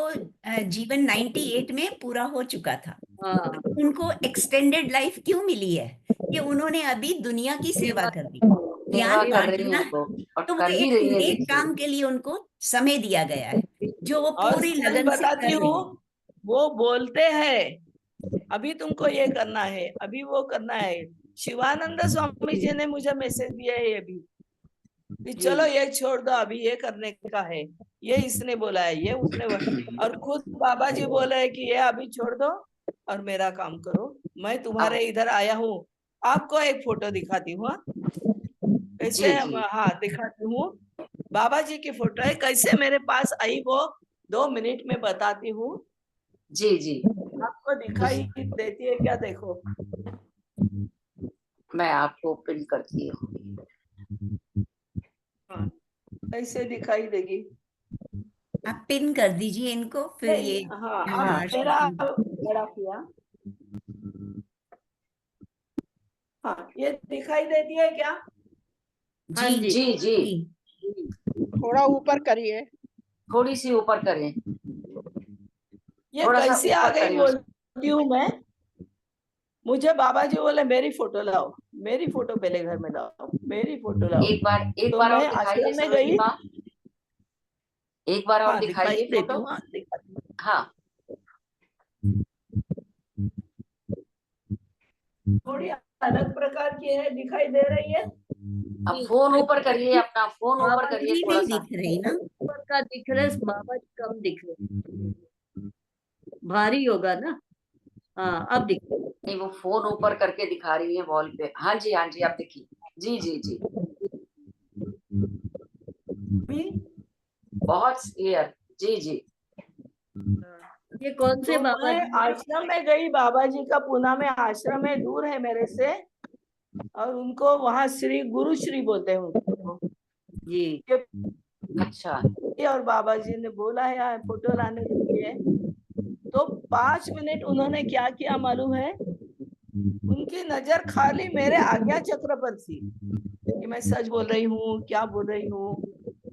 जीवन 98 में पूरा हो चुका था, हाँ, उनको एक्सटेंडेड लाइफ क्यों मिली है? कि उन्होंने अभी दुनिया की सेवा सेवा कर दी, सेवा ज्ञान सेवा कर रही बांटना हैं है। वो, और तो वो कर भी एक रही हैं, नेक देखिए। काम के लिए उनको समय दिया गया है, जो वो और पूरी सच लगन से बताती कर हूँ, रही है। वो बोलते हैं अभी तुमको ये करना है, अभी वो करना है। शिवानंद स्वामी जी ने मुझे मैसेज दिया है ये भी, कि जी चलो ये छोड़ दो, अभी ये करने का है, ये इसने बोला है, ये उसने बोला। और खुद बाबा जी बोले है कि ये अभी छोड़ दो और मेरा काम करो। मैं तुम्हारे अब इधर आया हूँ, आपको एक फोटो दिखाती हूँ। हाँ? कैसे, जी जी हाँ दिखाती हूँ। बाबा जी की फोटो है, कैसे मेरे पास आई वो 2 मिनट में बताती हूँ। जी जी। आपको दिखाई देती है क्या? देखो, मैं आपको पिन करती हूँ। हाँ कैसे दिखाई देगी? आप पिन कर दीजिए इनको, फिर नहीं, ये हाँ हाँ अब मेरा बड़ा किया। हाँ ये दिखाई देती है क्या? हाँ जी जी जी जी। जी थोड़ा ऊपर करिए। थोड़ी सी ऊपर करें, ये थोड़ा सा कैसे आ ऊपर गई करें उसको। बोलती हूँ मैं। मुझे बाबा जी बोले मेरी फोटो लाओ, मेरी फोटो पहले घर में लाओ, मेरी फोटो लाओ। एक तो बार और मैं दिखाइए आश्रम में सरोजनी गई। माँ, एक बार और हाँ दिखाई दिखाइए देती फोटो। हूँ, हाँ दिखाती हूँ। हाँ थोड़ी अलग प्रकार की है, दिखाई दे रही है। अब फोन ऊपर करिए, अपना फोन ऊपर बाबा करिए जी थोड़ा नहीं सा। दिख रही ना। ऊपर का दिख रहा है, बाबा जी कम दिख रहे, भारी होगा ना। हाँ अब दिख रहे। नहीं, वो फोन ऊपर करके दिखा रही है वॉल पे। हाँ जी, हाँ जी, आप देखिए। जी जी जी, भी बहुत क्लियर। जी जी। ये कौन से तो बाबा मैं जी हैं? आश्रम में गई, बाबा जी का पूना में आश्रम है, दूर है मेरे से, और उनको वहाँ श्री गुरु श्री बोलते हैं उनको। जी अच्छा। और बाबा जी ने बोला है यार फोटो लाने के लिए, तो 5 मिनट उन्होंने क्या किया मालूम है, उनकी नजर खाली मेरे आज्ञा चक्र पर थी कि मैं सच बोल रही हूँ क्या बोल रही हूँ।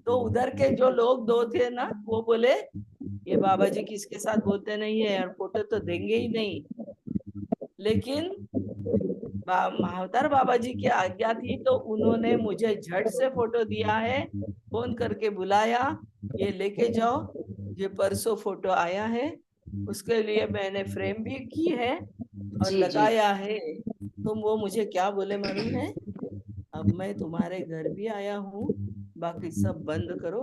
तो उधर के जो लोग दो थे ना, वो बोले ये बाबा जी किसके साथ बोलते नहीं है यार, फोटो तो देंगे ही नहीं। लेकिन महावतार बाबा जी की आज्ञा थी, तो उन्होंने मुझे झट से फोटो दिया है, फोन करके बुलाया, ये लेके जाओ, ये परसों फोटो आया है, उसके लिए मैंने फ्रेम भी की है और जी जी। लगाया है। तुम वो मुझे क्या बोले मालूम है, अब मैं तुम्हारे घर भी आया हूँ, बाकी सब बंद करो,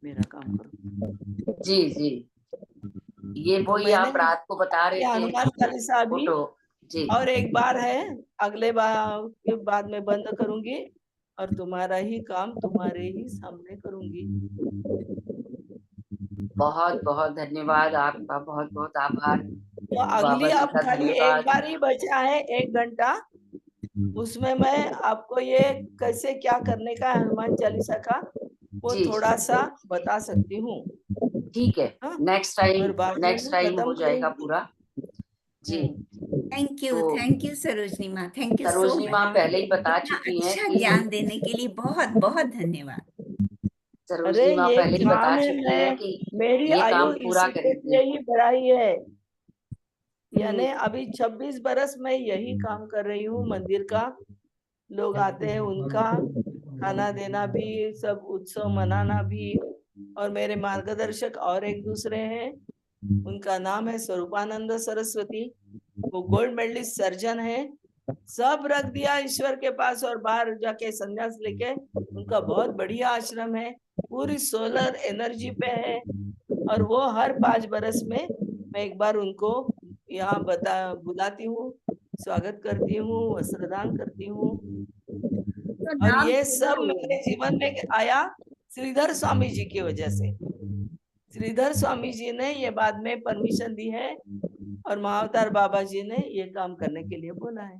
मेरा काम करो। जी जी, ये तो वही मैंने आप रात को बता रहे ये थे हनुमान चालीसा भी, फोटो। जी और एक बार है, अगले बार के बाद में बंद करूंगी और तुम्हारा ही काम तुम्हारे ही सामने करूंगी। बहुत बहुत धन्यवाद आपका, बहुत बहुत आभार। तो अगली बाबा जी अब का खाली एक धन्यवाद। बार ही बचा है, 1 घंटा, उसमें मैं आपको ये कैसे क्या करने का है हनुमान चालीसा का, वो जी थोड़ा सा बता सकती हूँ। ठीक है, हाँ, नेक्स्ट टाइम, और बाद में नेक्स्ट मैं टाइम खत्म हो जाएगा करूंगी। पूरा। जी। तो थैंक यू सरोजनी माँ, thank you so Sarojini much. माँ पहले ही बता इतना चुकी हैं अच्छा कि ज्ञान देने के लिए बहुत बहुत धन्यवाद। अरे सरोजनी माँ ये पहले ही बता काम है, चुकी हैं मैं कि मेरी ये आयु काम पूरा इसी के लिए करेगी। ही बढ़ाई है, यानी अभी 26 बरस मैं यही काम कर रही हूँ मंदिर का। लोग आते हैं, उनका खाना देना भी, सब उत्सव मनाना भी। और मेरे मार्गदर्शक और एक दूसरे हैं, उनका नाम है स्वरूपानंद सरस्वती, वो गोल्ड मेडलिस्ट सर्जन है। सब रख दिया ईश्वर के पास और बाहर जाके संन्यास लेके, उनका बहुत बढ़िया आश्रम है, पूरी सोलर एनर्जी पे है। और वो हर 5 बरस में मैं एक बार उनको यहाँ बुलाती हूँ, स्वागत करती हूँ, वस्त्रदान करती हूँ। तो और नाम ये सुना सब हुआ मेरे है। जीवन में आया श्रीधर स्वामी जी की वजह से। श्रीधर स्वामी जी ने ये बाद में परमिशन दी है, और महाअवतार बाबा जी ने ये काम करने के लिए बोला है।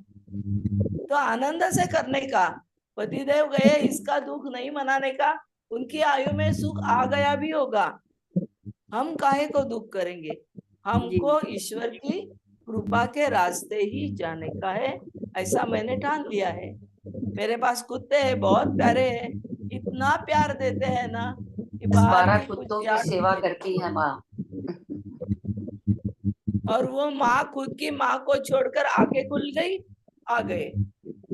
तो आनंद से करने का, पतिदेव गए इसका दुख नहीं मनाने का, उनकी आयु में सुख आ गया भी होगा, हम काहे को दुख करेंगे, जी हमको ईश्वर की कृपा के रास्ते ही जाने का है, ऐसा मैंने ठान लिया है। मेरे पास कुत्ते हैं, बहुत प्यारे हैं, इतना प्यार देते हैं ना कि बाहर 12 की कुछ कुत्तों की याद सेवा नहीं। करती है माँ। और वो माँ खुद की माँ को छोड़कर आंखें खुल गई, आ गए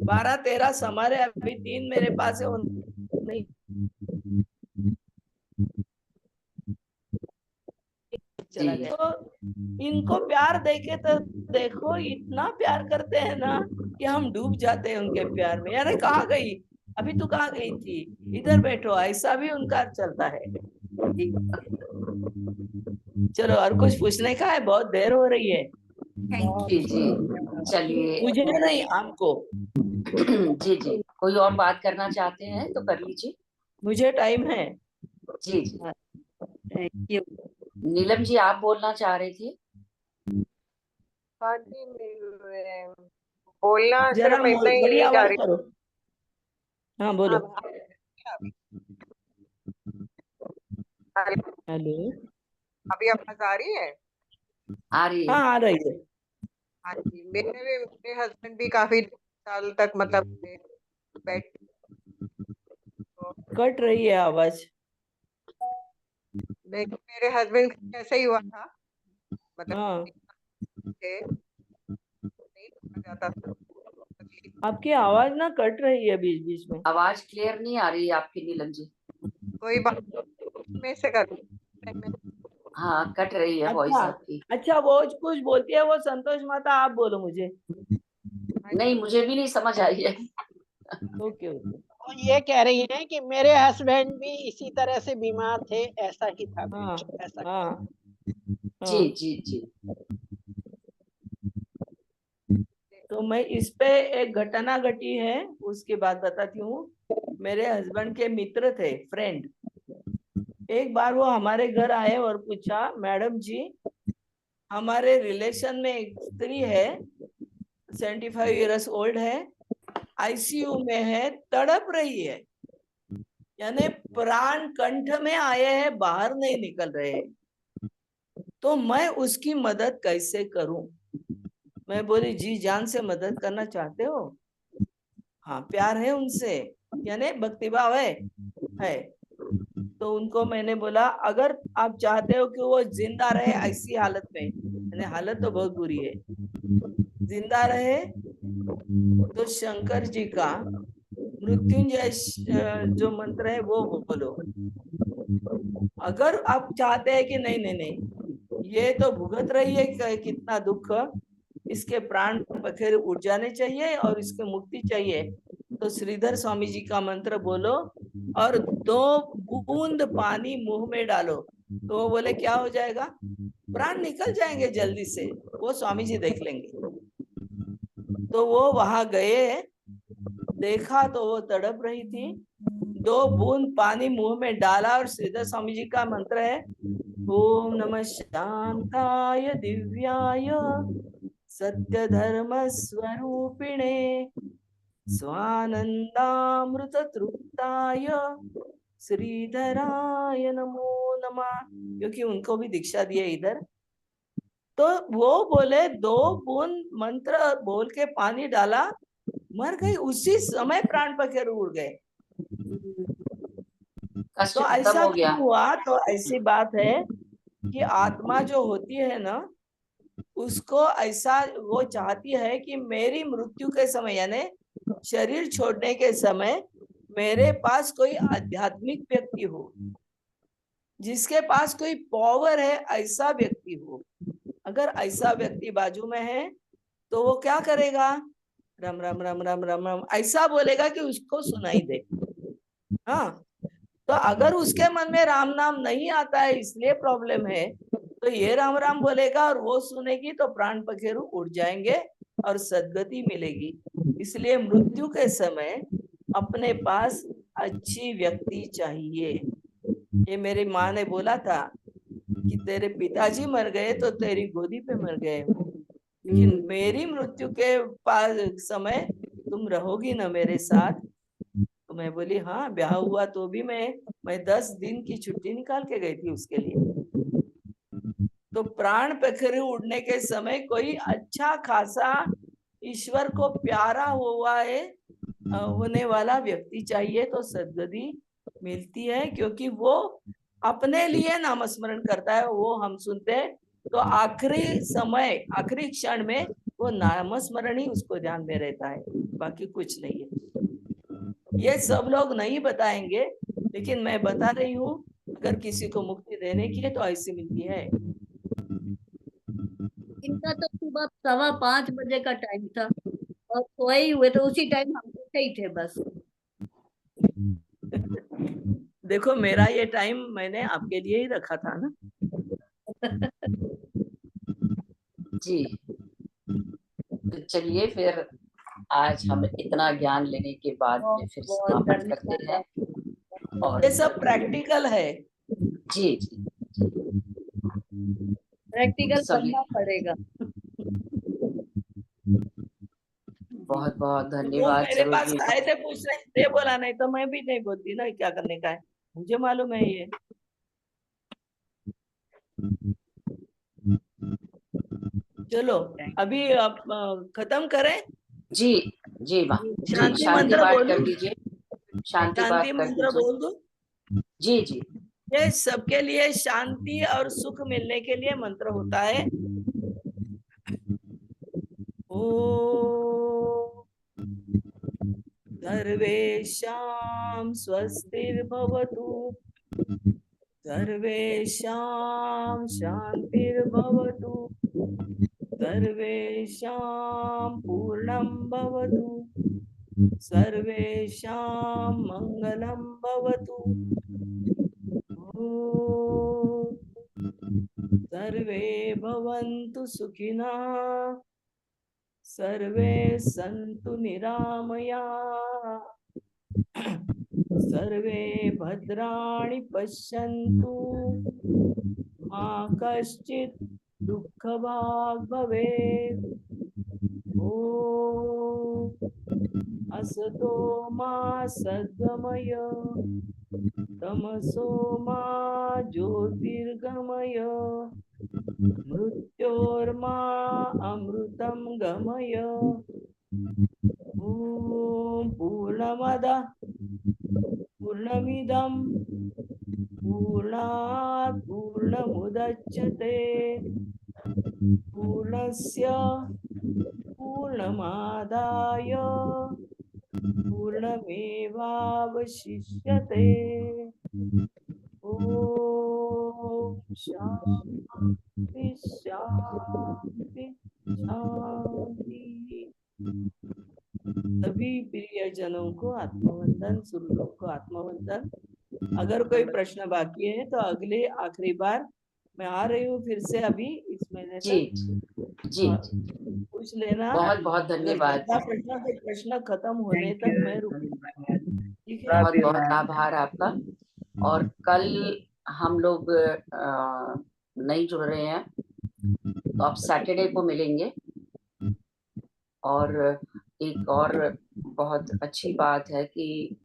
12-13 समारे, अभी 3 मेरे पास है, वो नहीं चला जी गया। तो इनको प्यार देके तो देखो, इतना प्यार करते हैं ना कि हम डूब जाते हैं उनके प्यार में। अरे कहाँ गई, अभी तू कहाँ गई थी, इधर बैठो, ऐसा भी उनका चलता है। जी चलो, और कुछ पूछने का है, बहुत देर हो रही है। Thank ji you. जी, चलिए। मुझे नहीं, आपको। जी जी, कोई और बात करना चाहते हैं तो कर लीजिए। मुझे टाइम है। जी जी। Thank you. नीलम जी, आप बोलना चाह रहे थे। हाँ जी, बोलना जरा सिर्फ इतना ही बड़ी यही जा आवाज रही। करो। हाँ बोलो। हेलो। अभी आवाज आ रही है? आ रही है। हाँ आ रही है। हाँ जी, मेरे हस्बैंड भी काफी साल तक मतलब बैठ, कट रही है आवाज। मेरे हस्बैंड ऐसा ही हुआ था, मतलब हाँ, थे, नहीं समझ आता था। आपकी आवाज ना कट रही है बीच बीच में। आवाज क्लियर नहीं आ रही है आपकी नीलम जी। कोई बात में से कर, हाँ, कट रही है वॉइस अच्छा, आपकी। अच्छा, वो कुछ बोलती है वो संतोष माता, आप बोलो मुझे। हाँ नहीं, मुझे भी नहीं समझ आई है। Okay okay. वो ये कह रही हैं कि मेरे हस्बैंड भी इसी तरह से बीमार थे, ऐसा ही था हाँ कुछ, ऐसा हाँ जी हाँ। जी जी। तो मैं इस पे एक घटना घटी है, उसकी बात बताती हूँ। मेरे हस्बैंड के मित्र थे, फ्रेंड। एक बार वो हमारे घर आए और पूछा, मैडम जी हमारे रिलेशन में एक स्त्री है, 75 ईयर्स ओल्ड है, आईसीयू में है, तड़प रही है, यानी प्राण कंठ में आए हैं, बाहर नहीं निकल रहे, तो मैं उसकी मदद कैसे करूं? मैं बोली, जी जान से मदद करना चाहते हो? हाँ, प्यार है उनसे, यानी भक्तिभाव है। तो उनको मैंने बोला, अगर आप चाहते हो कि वो जिंदा रहे ऐसी हालत में, यानी हालत तो बहुत बुरी है, जिंदा रहे, तो शंकर जी का मृत्युंजय जो मंत्र है वो बोलो। अगर आप चाहते हैं कि नहीं नहीं नहीं, ये तो भुगत रही है कितना दुख, इसके प्राण पखेरु उड़ जाने चाहिए और इसके मुक्ति चाहिए, तो श्रीधर स्वामी जी का मंत्र बोलो और 2 बूंद पानी मुंह में डालो, तो वो बोले क्या हो जाएगा? प्राण निकल जाएंगे जल्दी से, वो स्वामी जी देख लेंगे। तो वो वहां गए, देखा तो वो तड़प रही थी, 2 बूंद पानी मुंह में डाला और श्रीधर स्वामी जी का मंत्र है, ओम नमः शांताय दिव्याय सत्य धर्म स्वरूपिणे स्वानंदामृत तृप्ताय श्रीधराय नमो नमः, क्योंकि उनको भी दीक्षा दी है इधर। तो वो बोले 2 बूंद मंत्र बोल के पानी डाला, मर गई, उसी समय प्राण पखेरु उड़ गए। कष्ट तो खत्म ऐसा हो गया। क्यों हुआ? तो ऐसी बात है कि आत्मा जो होती है ना, उसको ऐसा वो चाहती है कि मेरी मृत्यु के समय, यानी शरीर छोड़ने के समय, मेरे पास कोई आध्यात्मिक व्यक्ति हो, जिसके पास कोई पावर है, ऐसा व्यक्ति हो। अगर ऐसा व्यक्ति बाजू में है तो वो क्या करेगा? रम रम रम रम रम रम ऐसा बोलेगा कि उसको सुनाई दे। हाँ, तो अगर उसके मन में राम नाम नहीं आता है, इसलिए प्रॉब्लम है, तो ये राम राम बोलेगा और वो सुनेगी तो प्राण पखेरु उड़ जाएंगे और सद्गति मिलेगी। इसलिए मृत्यु के समय अपने पास अच्छी व्यक्ति चाहिए। ये मेरी माँ ने बोला था कि तेरे पिताजी मर गए तो तेरी गोदी पे मर गए, लेकिन मेरी मृत्यु के पास समय तुम रहोगी ना मेरे साथ? तो मैं बोली हाँ, ब्याह हुआ तो भी मैं 10 दिन की छुट्टी निकाल के गई थी उसके लिए। तो प्राण पखेरु उड़ने के समय कोई अच्छा खासा ईश्वर को प्यारा हुआ है होने वाला व्यक्ति चाहिए, तो सद्गति मिलती है, क्योंकि वो अपने लिए नामस्मरण करता है। वो हम सुनते हैं तो आखिरी समय, आखिरी क्षण में वो नामस्मरण ही उसको ध्यान में रहता है, बाकी कुछ नहीं है। ये सब लोग नहीं बताएंगे, लेकिन मैं बता रही हूँ, अगर किसी को मुक्ति देने की है तो ऐसी मिलती है। इनका तो सुबह 5:15 बजे का टाइम था और सोए ही हुए, तो उसी टाइम हम उठे ही थे बस। देखो मेरा ये टाइम मैंने आपके लिए ही रखा था ना। जी, तो चलिए फिर आज हम इतना ज्ञान लेने के बाद में फिर बहुत समाप्त करते हैं। धन्यवाद। और ये सब प्रैक्टिकल है। जी जी, प्रैक्टिकल सभी करना पड़ेगा। बहुत बहुत वो धन्यवाद मेरे पास सरोज जी। आए थे पूछने, ये बोला, नहीं तो मैं भी नहीं बोलती ना क्या करने का है, मुझे मालूम है ये। चलो अभी आप खत्म करें। जी जी माँ, जी शांति शांति मंत्र पाठ बोलूं? कर दीजिए, शांति पाठ शांति कर मंत्र दीजिए। बोल दूं? जी जी। ये सबके लिए शांति और सुख मिलने के लिए मंत्र होता है। ओम सर्वेषां स्वस्तिर्भवतु, सर्वेषां शांतिर्भवतु, सर्वेषां पूर्णं भवतु, सर्वेषां मङ्गलं भवतु। ॐ सर्वे भवन्तु सुखिनः, सर्वे सन्तु निरामयाः, सर्वे भद्राणि पश्यन्तु, मा कश्चित् दुःखभाग् भवेत्। ॐ असतो मा सद्गमय, तमसो मा ज्योतिर्गमय, मृत्योर्मा अमृतं गमय। ॐ पूर्णमदः पूर्णमिदं पूर्णात् पूर्णमुदच्यते, पूर्णस्य पूर्णमादाय पूर्णमेवावशिष्यते। ॐ शान्ति शान्ति शान्ति। सभी प्रियजनों को आत्मवंदन, सुरलों को आत्मवंदन। अगर कोई प्रश्न बाकी है तो अगले आखिरी बार मैं आ रही हूँ फिर से अभी इस महीने जी तक, जी पूछ लेना। बहुत बहुत अगर धन्यवाद। ज्यादा प्रश्न तो प्रश्न खत्म होने तक मैं रुकूंगी। ठीक है, बहुत बहुत आभार आपका। और कल हम लोग नहीं जुड़ रहे हैं तो आप सैटरडे को मिलेंगे। और एक और बहुत अच्छी बात है कि